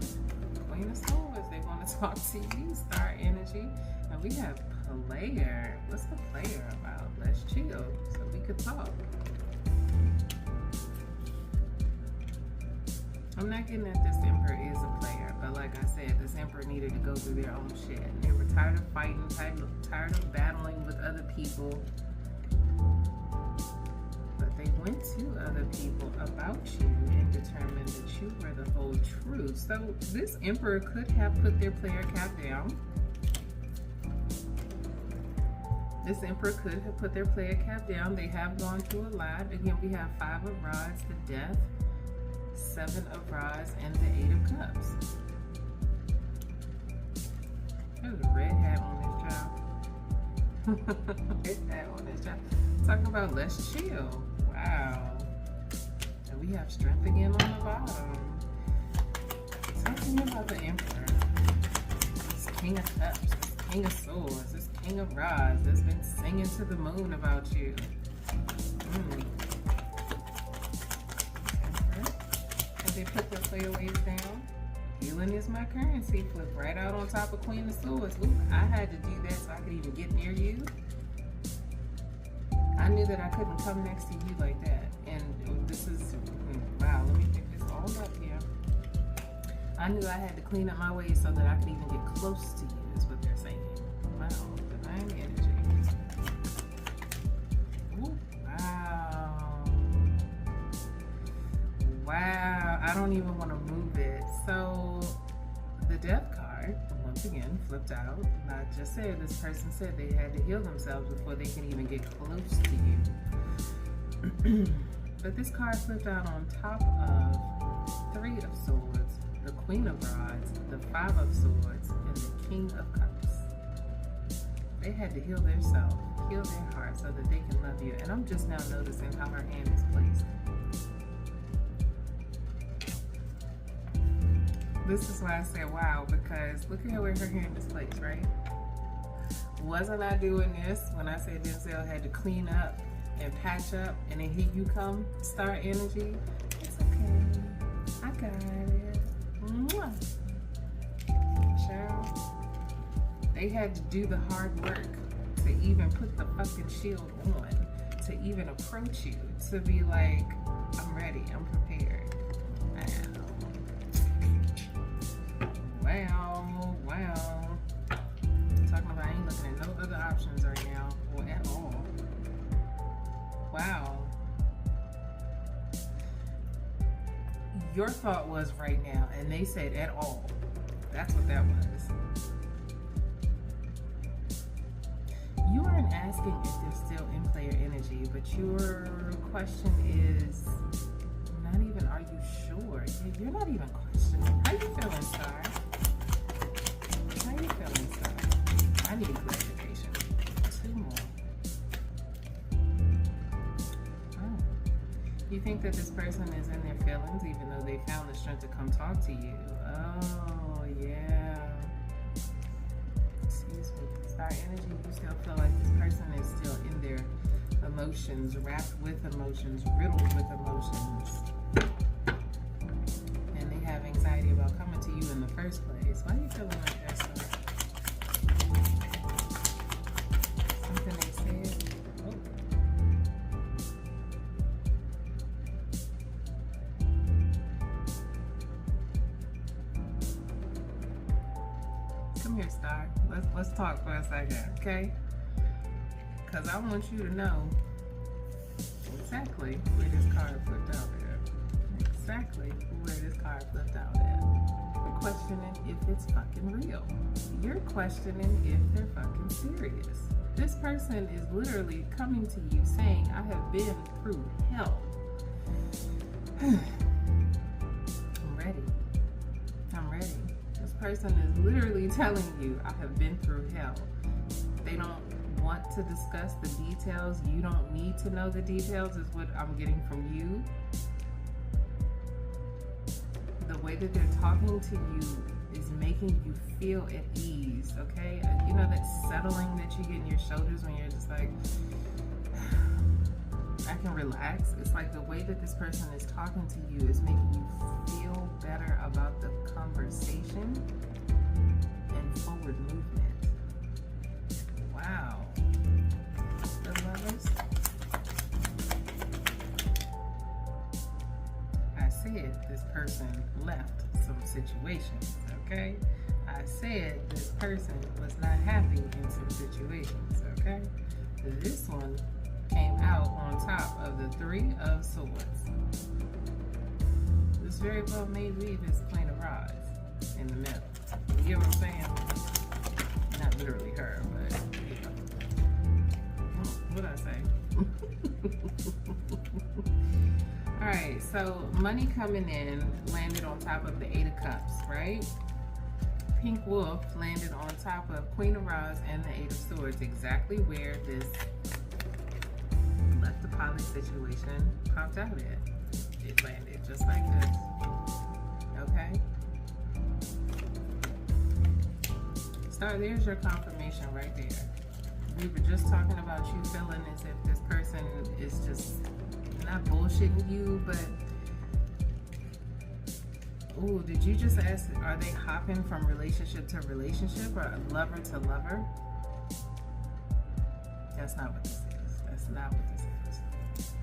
Queen of Swords, they want to talk to you. Star energy, and we have player. What's the player about? Let's chill so we could talk. I'm not getting that this Emperor is a player, but like I said, this Emperor needed to go through their own shit. They were tired of fighting, tired of battling with other people. But they went to other people about you and determined that you were the whole truth. So this Emperor could have put their player cap down. This Emperor could have put their player cap down. They have gone through a lot. Again, we have 5 of Rods, the Death, 7 of Rods, and the 8 of Cups. There's a red hat on this child. Red hat on this child. Talking about let's chill. Wow. And we have strength again on the bottom. Talking about the Emperor. This King of Cups, this King of Swords, this King of Rods that's been singing to the moon about you. They put their playaways down. Healing is my currency. Flip right out on top of Queen of Swords. Ooh, I had to do that so I could even get near you. I knew that I couldn't come next to you like that. And this is, wow, let me pick this all up here. I knew I had to clean up my ways so that I could even get close to you, is what they're saying. Wow, divine energy. Ooh, wow. Wow, I don't even want to move it. So the Death card, once again, flipped out. I just said this person said they had to heal themselves before they can even get close to you. But this card flipped out on top of 3 of Swords, the Queen of Rods, the Five of Swords, and the King of Cups. They had to heal their self, heal their heart so that they can love you. And I'm just now noticing how her hand is placed. This is why I say wow, because look at where her hand is placed, right? Wasn't I doing this when I said Denzel had to clean up and patch up, and then here you come, star energy? It's okay. I got it. Mwah. Child. They had to do the hard work to even put the fucking shield on, to even approach you, to be like, I'm ready, I'm prepared. Wow. Talking about I ain't looking at no other options right now, or at all. Wow. Your thought was right now, and they said at all. That's what that was. You aren't asking if they're still in player energy, but your question is not even, are you sure? You're not even questioning. How you feeling, Star? How you feeling, Star? I need clarification. 2 more. Oh. You think that this person is in their feelings even though they found the strength to come talk to you? Oh, yeah. Excuse me. Star energy, you still feel like this person is still in their emotions, wrapped with emotions, riddled with emotions. And they have anxiety about coming to you in the first place. Why are you feeling like that, Star? Something they said? Oh. Come here, Star. Let's talk for a second, okay? Because I want you to know exactly where this card flipped out at. Exactly where this card flipped out at. You're questioning if it's fucking real. You're questioning if they're fucking serious. This person is literally coming to you saying, I have been through hell. I'm ready. I'm ready. This person is literally telling you, I have been through hell. They don't want to discuss the details. You don't need to know the details is what I'm getting from you. The way that they're talking to you is making you feel at ease, okay? You know that settling that you get in your shoulders when you're just like, I can relax. It's like the way that this person is talking to you is making you feel better about the conversation and forward movement. Wow. The Lovers. I said this person left some situations, okay? I said this person was not happy in some situations, okay? This one came out on top of the Three of Swords. This very well may be this Queen of Rods in the middle. You get what I'm saying? Not literally her, but what did I say? Alright, so money coming in landed on top of the Eight of Cups, right? Pink Wolf landed on top of Queen of Rods and the Eight of Swords, exactly where this left the pilot situation popped out at. It landed just like this. Okay? Star, there's your confirmation right there. We were just talking about you feeling as if this person is just not bullshitting you, but ooh, did you just ask, are they hopping from relationship to relationship or lover to lover? That's not what this is. That's not what this is.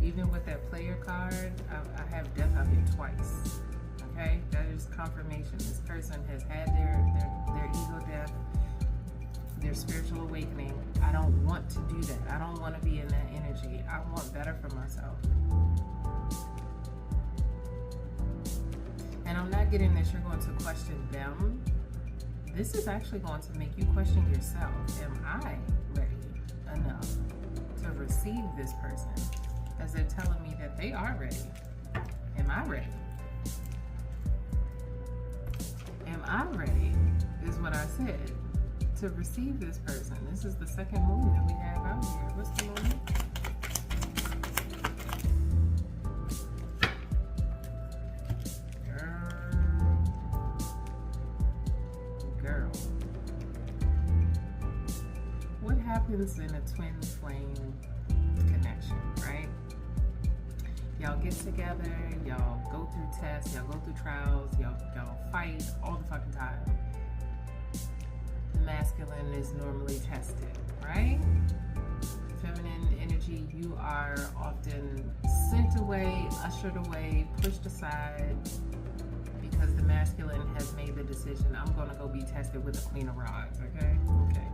Even with that player card, I have death out here twice. Okay? That is confirmation. This person has had their ego death, their spiritual awakening. I don't want to do that. I don't want to be in that energy. I want better for myself. And I'm not getting that you're going to question them. This is actually going to make you question yourself. Am I ready enough to receive this person? As they're telling me that they are ready. Am I ready? am I ready? Is what I said. To receive this person. This is the second moon that we have out here. What's the moon? Girl. What happens in a twin flame connection, right? Y'all get together, y'all go through tests, y'all go through trials, y'all fight all the fucking time. The masculine is normally tested, right? Feminine energy, you are often sent away, ushered away, pushed aside, because the masculine has made the decision, I'm gonna go be tested with the Queen of Rods, okay? Okay.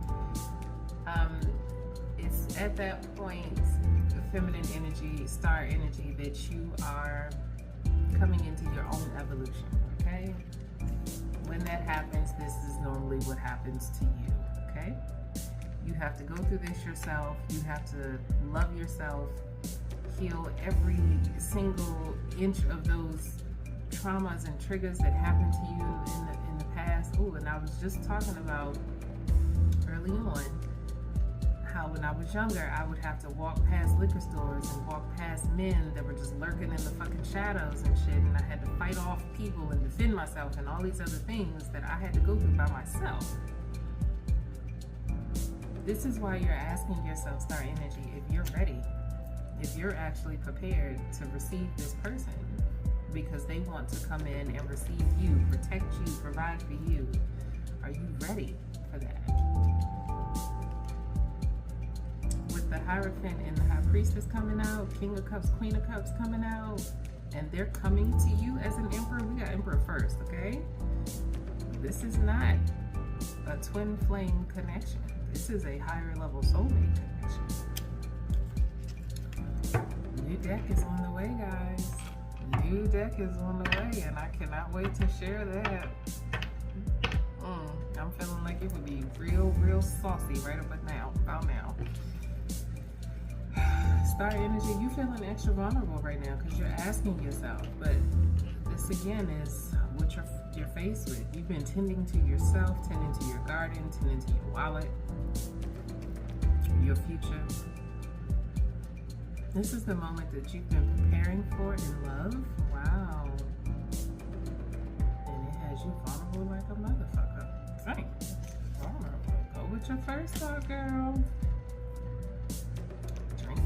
It's at that point, the feminine energy, star energy, that you are coming into your own evolution, okay? When that happens, this is normally what happens to you, okay? You have to go through this yourself. You have to love yourself, heal every single inch of those traumas and triggers that happened to you in the past. Oh, and I was just talking about early on how when I was younger, I would have to walk past liquor stores and walk past men that were just lurking in the fucking shadows and shit, and I had to fight off people and defend myself and all these other things that I had to go through by myself. This is why you're asking yourself, star energy, if you're ready, if you're actually prepared to receive this person, because they want to come in and receive you, protect you, provide for you. Are you ready for that? With the Hierophant and the High Priestess coming out, King of Cups, Queen of Cups coming out, and they're coming to you as an Emperor. We got Emperor first, okay? This is not a twin flame connection. This is a higher level soulmate connection. New deck is on the way, guys. New deck is on the way, and I cannot wait to share that. I'm feeling like it would be real saucy right about now. Star energy, you feeling extra vulnerable right now because you're asking yourself, but this again is what you're faced with. You've been tending to yourself, tending to your garden, tending to your wallet, your future. This is the moment that you've been preparing for in love. Wow. And it has you vulnerable like a motherfucker. Dang. Vulnerable. Go with your first thought, girl. Drink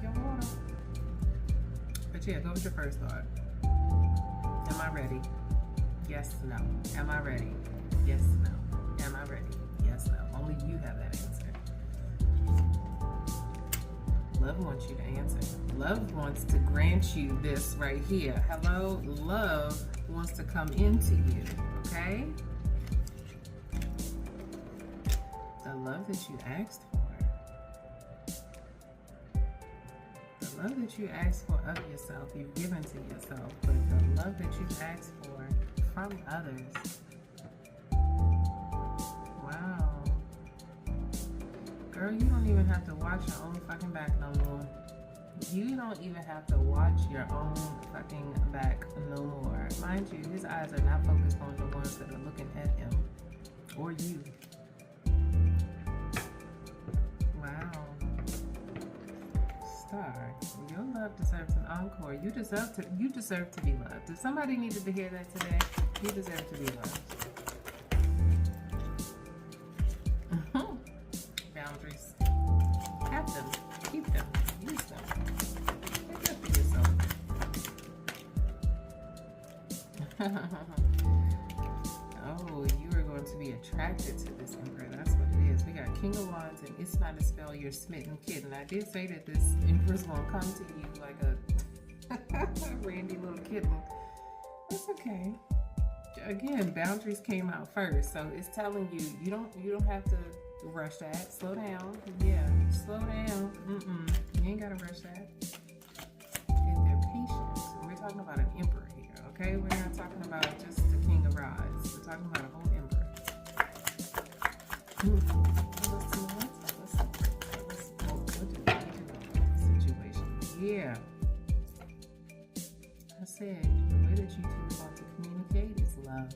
your water. But yeah, go with your first thought. Am I ready? Yes, no. Am I ready? Yes, no. Am I ready? Yes, no. Only you have that answer. Love wants you to answer. Love wants to grant you this right here. Hello? Love wants to come into you, okay? The love that you asked for. The love that you asked for of yourself, you've given to yourself. But the love that you've asked for from others. Wow. Girl, you don't even have to watch your own fucking back no more. You don't even have to watch your own fucking back no more. Mind you, his eyes are not focused on the ones that are looking at him or you. Wow. Star, your love deserves an encore. You deserve to be loved. If somebody needed to hear that today, you deserve to be loved. Boundaries. Have them. Keep them. Use them. Take care for yourself. Oh, you are going to be attracted to this Emperor. That's what it is. We got King of Wands, and it's not a spell, you're smitten kitten. I did say that this Emperor's going to come to you like a randy little kitten. That's okay. Again, boundaries came out first, so it's telling you you don't have to rush that. Slow down. Yeah, slow down. You ain't gotta rush that. If they're patient, we're talking about an emperor here, okay? We're not talking about just the King of Rods. We're talking about a whole emperor. Let's what do we need to know about the situation? Yeah. I said the way that you two want to communicate is love.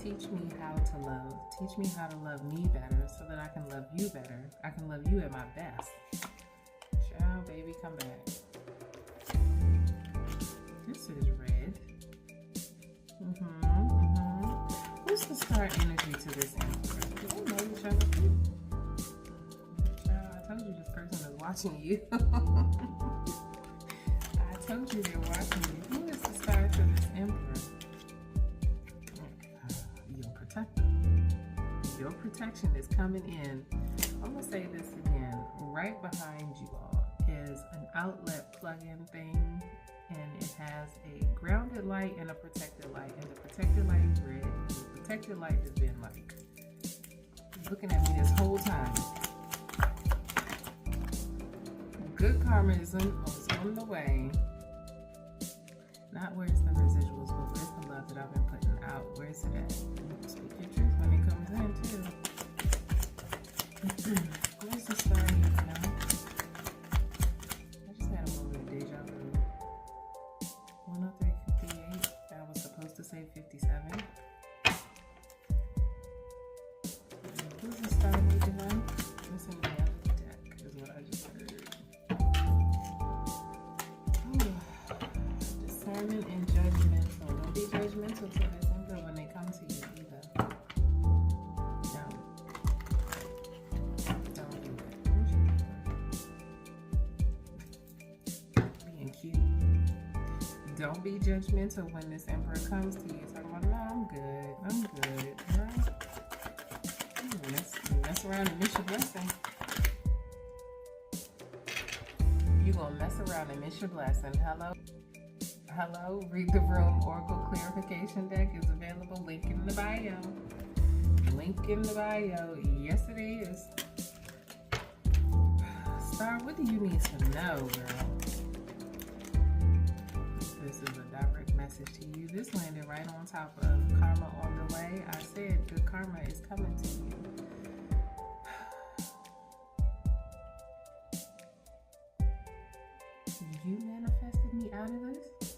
Teach me how to love. Teach me how to love me better so that I can love you better. I can love you at my best. Child, baby, come back. This is red. What's the star energy to this Emperor? Do they know each other? Child, I told you this person is watching you. I told you they're watching you. Who is the star to this Emperor? Your protector. Your protection is coming in. I'm going to say this again. Right behind you all is an outlet plug-in thing. And it has a grounded light and a protected light. And the protected light is red. And the protected light has been like looking at me this whole time. Good karma is on the way. Not where's the residuals, but where's the love that I've been putting out? Where's it at? Speak your truth when it comes in too. Where's the star here now? I just had a moment of deja vu. 103.58. I was supposed to say 57. Who's the star need to run? Missing the other deck is what I just heard. Discernment and judgmental. Don't be judgmental to this Emperor when they come to you either. Don't do it. Being cute. Don't be judgmental when this Emperor comes to you. Talking about, no, I'm good. Right? You mess around and miss your blessing. You gonna mess around and miss your blessing. Hello, Read the Room Oracle Clarification deck is available. Link in the bio. Yes, it is. Star, what do you need to know, girl? This is a direct message to you. This landed right on top of karma on the way. I said good karma is coming to you. You manifested me out of this?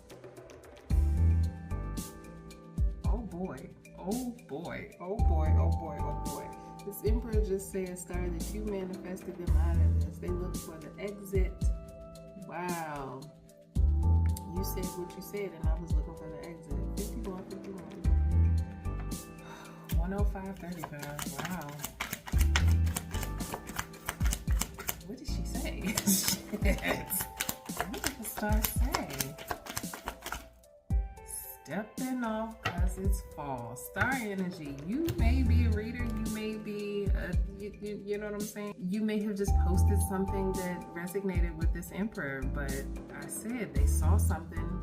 Oh boy. This Emperor just said, Star, that you manifested them out of this. They looked for the exit. Wow. You said what you said, and I was looking for the exit. 51. 105.35. Wow. What did she say? Shit. What did the star say? Stepping off because it's fall. Star energy. You may be a reader. You may be you know what I'm saying? You may have just posted something that resonated with this Emperor, but I said they saw something,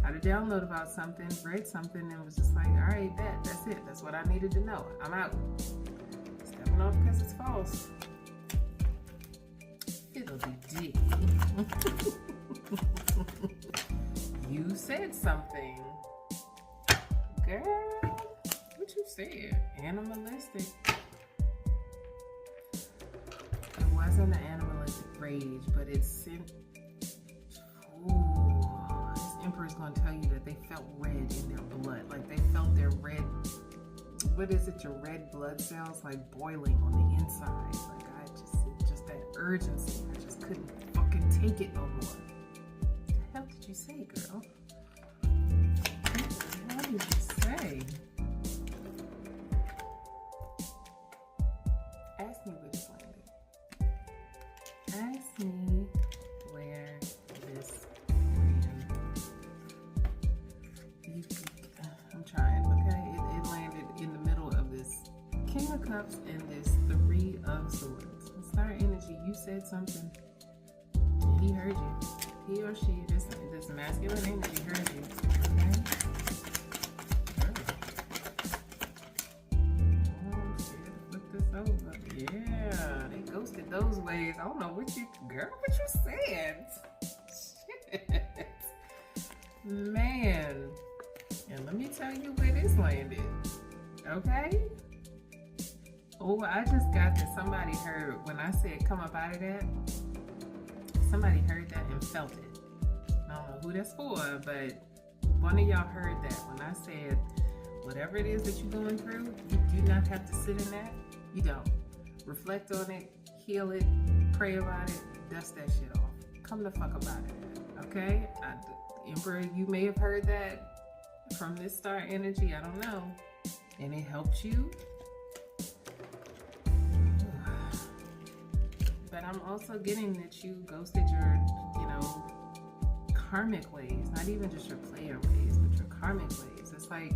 had a download about something, read something, and was just like, all right, that's it. That's what I needed to know. I'm out. Stepping off because it's false. It'll be deep. You said something. Girl, what you said? Animalistic. It wasn't an animalistic rage, but it sent. Ooh, this Emperor's gonna tell you that they felt red in their blood. Like they felt their red. What is it? Your red blood cells like boiling on the inside. Like just that urgency. I just couldn't fucking take it no more. What the hell did you say, girl? What did you say? Ask me where this landed. Ask me where this landed. I'm trying, okay? It landed in the middle of this King of Cups and this Three of Swords. Star energy, you said something. He heard you. He or she, this masculine energy heard you. Okay? Over. Yeah, they ghosted those ways. I don't know what you said. Shit. Man. And let me tell you where this landed. Okay? Oh, I just got that somebody heard when I said come up out of that. Somebody heard that and felt it. I don't know who that's for, but one of y'all heard that when I said Whatever it is that you're going through, you do not have to sit in that. You don't. Reflect on it, heal it, pray about it, dust that shit off. Come the fuck about it, okay? Emperor, you may have heard that from this star energy, I don't know. And it helped you. But I'm also getting that you ghosted your, karmic ways. Not even just your player ways, but your karmic ways. It's like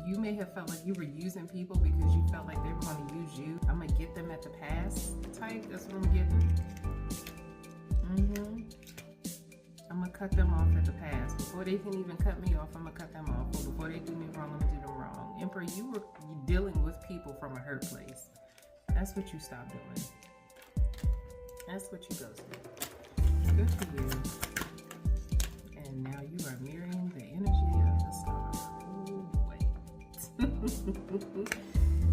you may have felt like you were using people because you felt like they were going to use you. I'm going to get them at the pass type. That's what I'm getting. I'm going to cut them off at the pass. Before they can even cut me off, I'm going to cut them off. Or before they do me wrong, I'm going to do them wrong. Emperor, you were dealing with people from a hurt place. That's what you stopped doing. That's what you ghosted. Good for you. And now you are mirroring the energy of the star. Ooh, wait.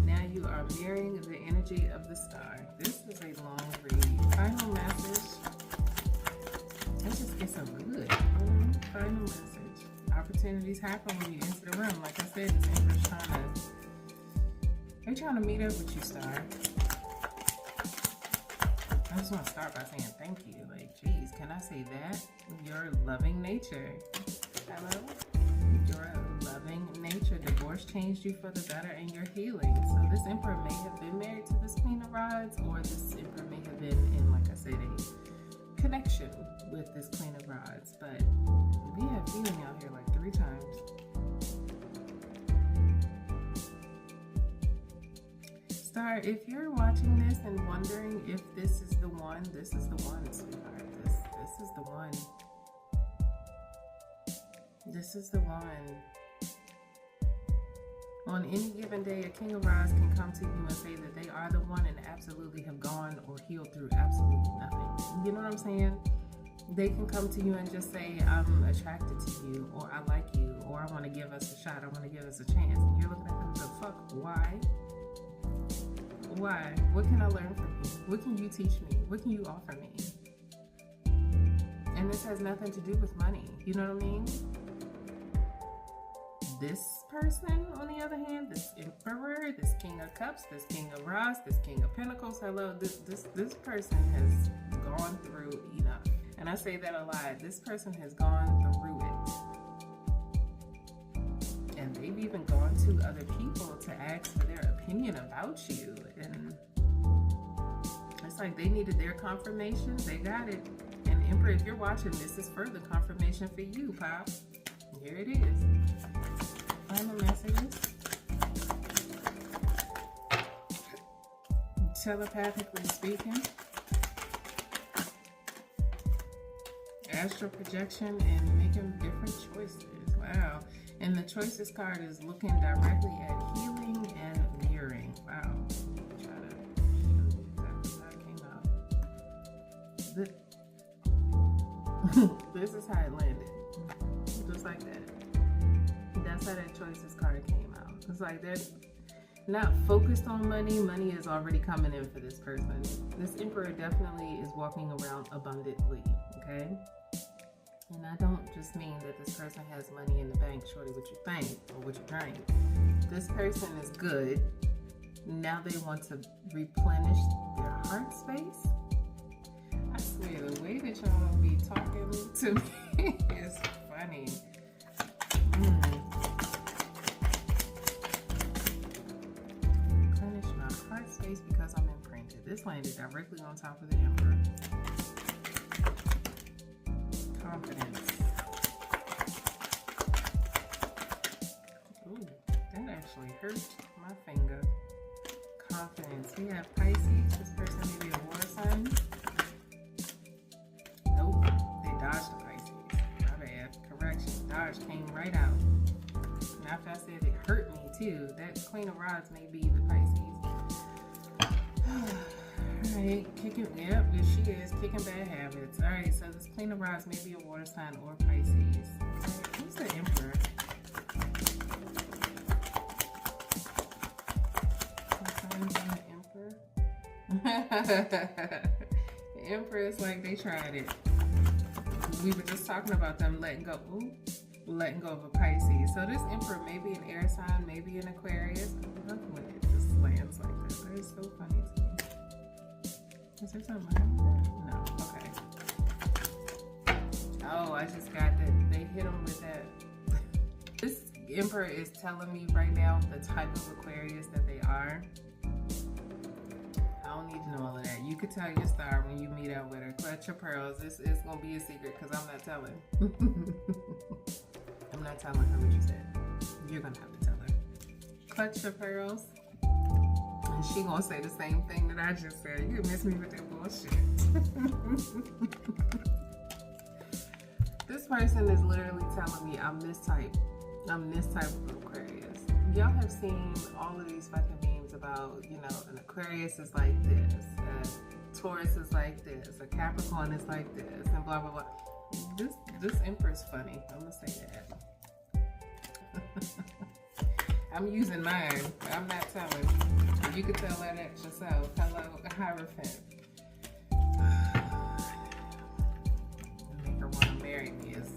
Now you are mirroring the energy of the star. This is a long read. Final message. Let's just get some good. Final message. Opportunities happen when you enter the room. Like I said, this Emperor's they're trying to meet up with you, star. I just want to start by saying thank you. Like, geez, can I say that? Your loving nature. Hello? Your loving nature. Divorce changed you for the better and your healing. So this Emperor may have been married to this Queen of Rods, or this Emperor may have been in, like I said, a connection with this Queen of Rods. But we have healing out here like 3 times. Star, if you're watching this and wondering if this is the one, this is the one, sweetheart. This is the one. This is the one. On any given day, a King of Rods can come to you and say that they are the one and absolutely have gone or healed through absolutely nothing. You know what I'm saying? They can come to you and just say, I'm attracted to you, or I like you, or I want to give us a shot, I want to give us a chance. And you're looking at them, the fuck, why? Why? What can I learn from you? What can you teach me? What can you offer me? And this has nothing to do with money. You know what I mean? This person, on the other hand, this Emperor, this King of Cups, this King of Rods, this King of Pentacles, hello, this person has gone through enough. And I say that a lot. This person has gone through it. And they've even gone to other people to ask for their opinion about you. And it's like they needed their confirmation. They got it. And Emperor, if you're watching, this is further confirmation for you, Pop. Here it is. Final messages. Telepathically speaking. Astral projection and making different choices. Wow. And the choices card is looking directly at healing and mirroring. Wow. Try to show you exactly how it came out. This is how it landed. Just like that. That's how that choices card came out. It's like they're not focused on money. Money is already coming in for this person. This Emperor definitely is walking around abundantly. Okay? And I don't just mean that this person has money in the bank, shorty, what you think or what you drink. This person is good. Now they want to replenish their heart space. I swear, the way that y'all be talking to me is funny. Replenish my heart space because I'm imprinted. This landed directly on top of the Emperor. Confidence. Ooh, that actually hurt my finger. Confidence. We have Pisces. This person may be a water sign. Nope. They dodged the Pisces. My bad. Correction. Dodge came right out. And after I said it hurt me too, that Queen of Rods may be the Pisces. Alright, kicking, yep, she is kicking bad habits. Alright, so this Queen of Rods may be a water sign or Pisces. Alright, who's the Emperor? The Emperor is like they tried it. We were just talking about them letting go. Ooh, letting go of a Pisces. So this Emperor may be an air sign, maybe an Aquarius. I love when it just lands like this. That is so funny to me. Is there something wrong with that? No. Okay. Oh, I just got that. They hit him with that. This Emperor is telling me right now the type of Aquarius that they are. I don't need to know all of that. You could tell your star when you meet up with her. Clutch your pearls. This is going to be a secret because I'm not telling. I'm not telling her what you said. You're going to have to tell her. Clutch your pearls. And she going to say the same thing that I just said. You miss me with that bullshit. This person is literally telling me I'm this type of Aquarius. Y'all have seen all of these fucking memes about, you know, an Aquarius is like this, a Taurus is like this, a Capricorn is like this, and blah, blah, blah. This Emperor's funny. I'm going to say that. I'm using mine. I'm not telling. You can tell that at yourself. Hello, Hierophant. Make her want to marry me is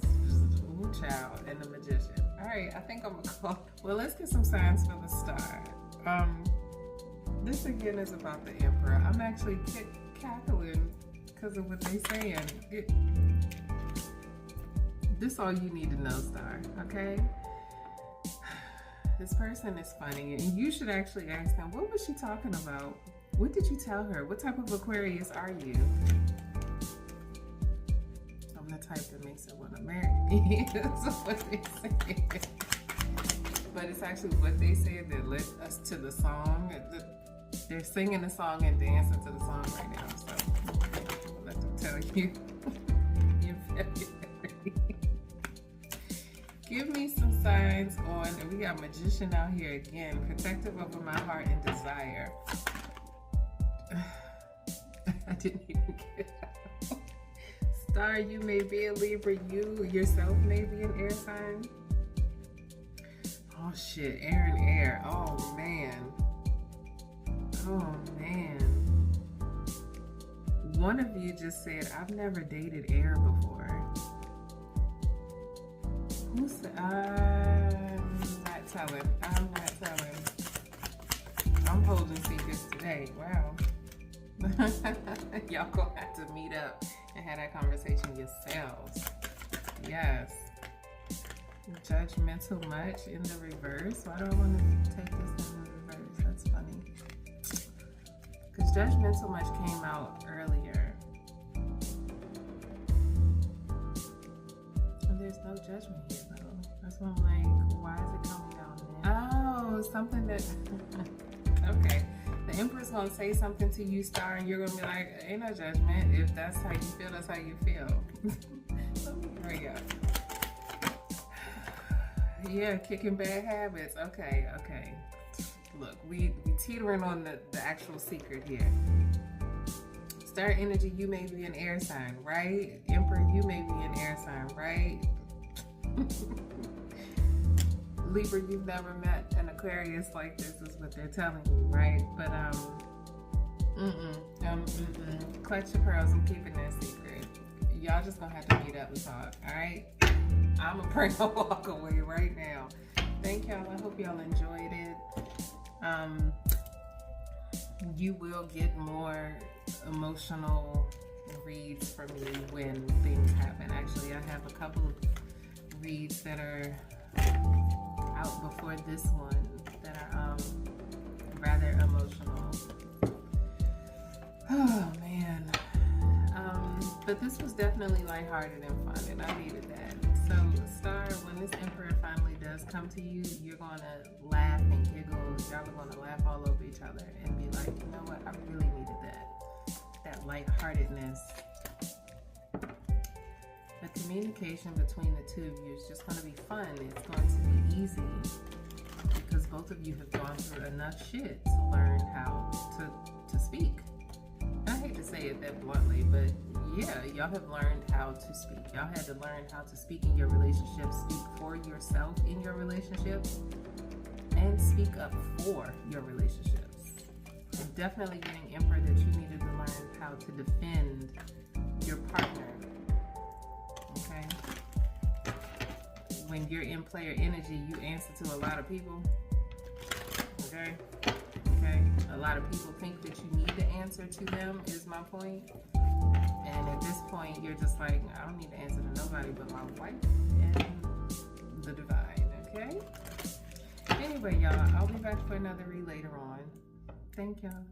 ooh, child, and the Magician. All right, I think I'm gonna call. Well, let's get some signs for the star. This again is about the Emperor. I'm actually cackling because of what they're saying. This all you need to know, star. Okay. This person is funny, and you should actually ask them, what was she talking about? What did you tell her? What type of Aquarius are you? I'm the type that makes her want to marry me. That's what they say. But it's actually what they said that led us to the song. They're singing the song and dancing to the song right now, so I'll let them tell you. Give me some signs on, and we got Magician out here again, protective over my heart and desire. I didn't even get out. Star, you may be a Libra, you yourself may be an air sign. Oh shit, air and air. Oh man. Oh man. One of you just said, I've never dated air before. I'm not telling. I'm not telling. I'm holding secrets today. Wow. Y'all gonna have to meet up and have that conversation yourselves. Yes. Judgmental much in the reverse. Why do I want to take this in the reverse? That's funny. Because judgmental much came out earlier. And there's no judgment here. That's why I'm like, why is it coming out now? Oh, something that, okay. The Emperor's gonna say something to you, Star, and you're gonna be like, ain't no judgment. If that's how you feel, that's how you feel. Let me hurry up. Yeah, kicking bad habits. Okay. Look, we teetering on the actual secret here. Star energy, you may be an air sign, right? Emperor, you may be an air sign, right? Libra, you've never met an Aquarius like this is what they're telling you, right? But clutch your pearls, I'm keeping that secret. Y'all just gonna have to meet up and talk, alright? I'm gonna pray to walk away right now. Thank y'all. I hope y'all enjoyed it. You will get more emotional reads from me when things happen. Actually, I have a couple of reads that are out before this one that are rather emotional. Oh man. But this was definitely lighthearted and fun, and I needed that. So Star, when this Emperor finally does come to you, you're gonna laugh and giggle. Y'all are gonna laugh all over each other and be like, you know what, I really needed that lightheartedness. The communication between the two of you is just going to be fun. It's going to be easy because both of you have gone through enough shit to learn how to speak. I hate to say it that bluntly, but yeah, y'all have learned how to speak. Y'all had to learn how to speak in your relationship, speak for yourself in your relationship, and speak up for your relationships. And definitely getting Emperor that you needed to learn how to defend your partner. Okay? when you're in player energy, you answer to a lot of people. Okay? Okay? A lot of people think that you need to answer to them, is my point. And at this point, you're just like, I don't need to answer to nobody but my wife and the divine. Okay? Anyway, y'all, I'll be back for another read later on. Thank y'all.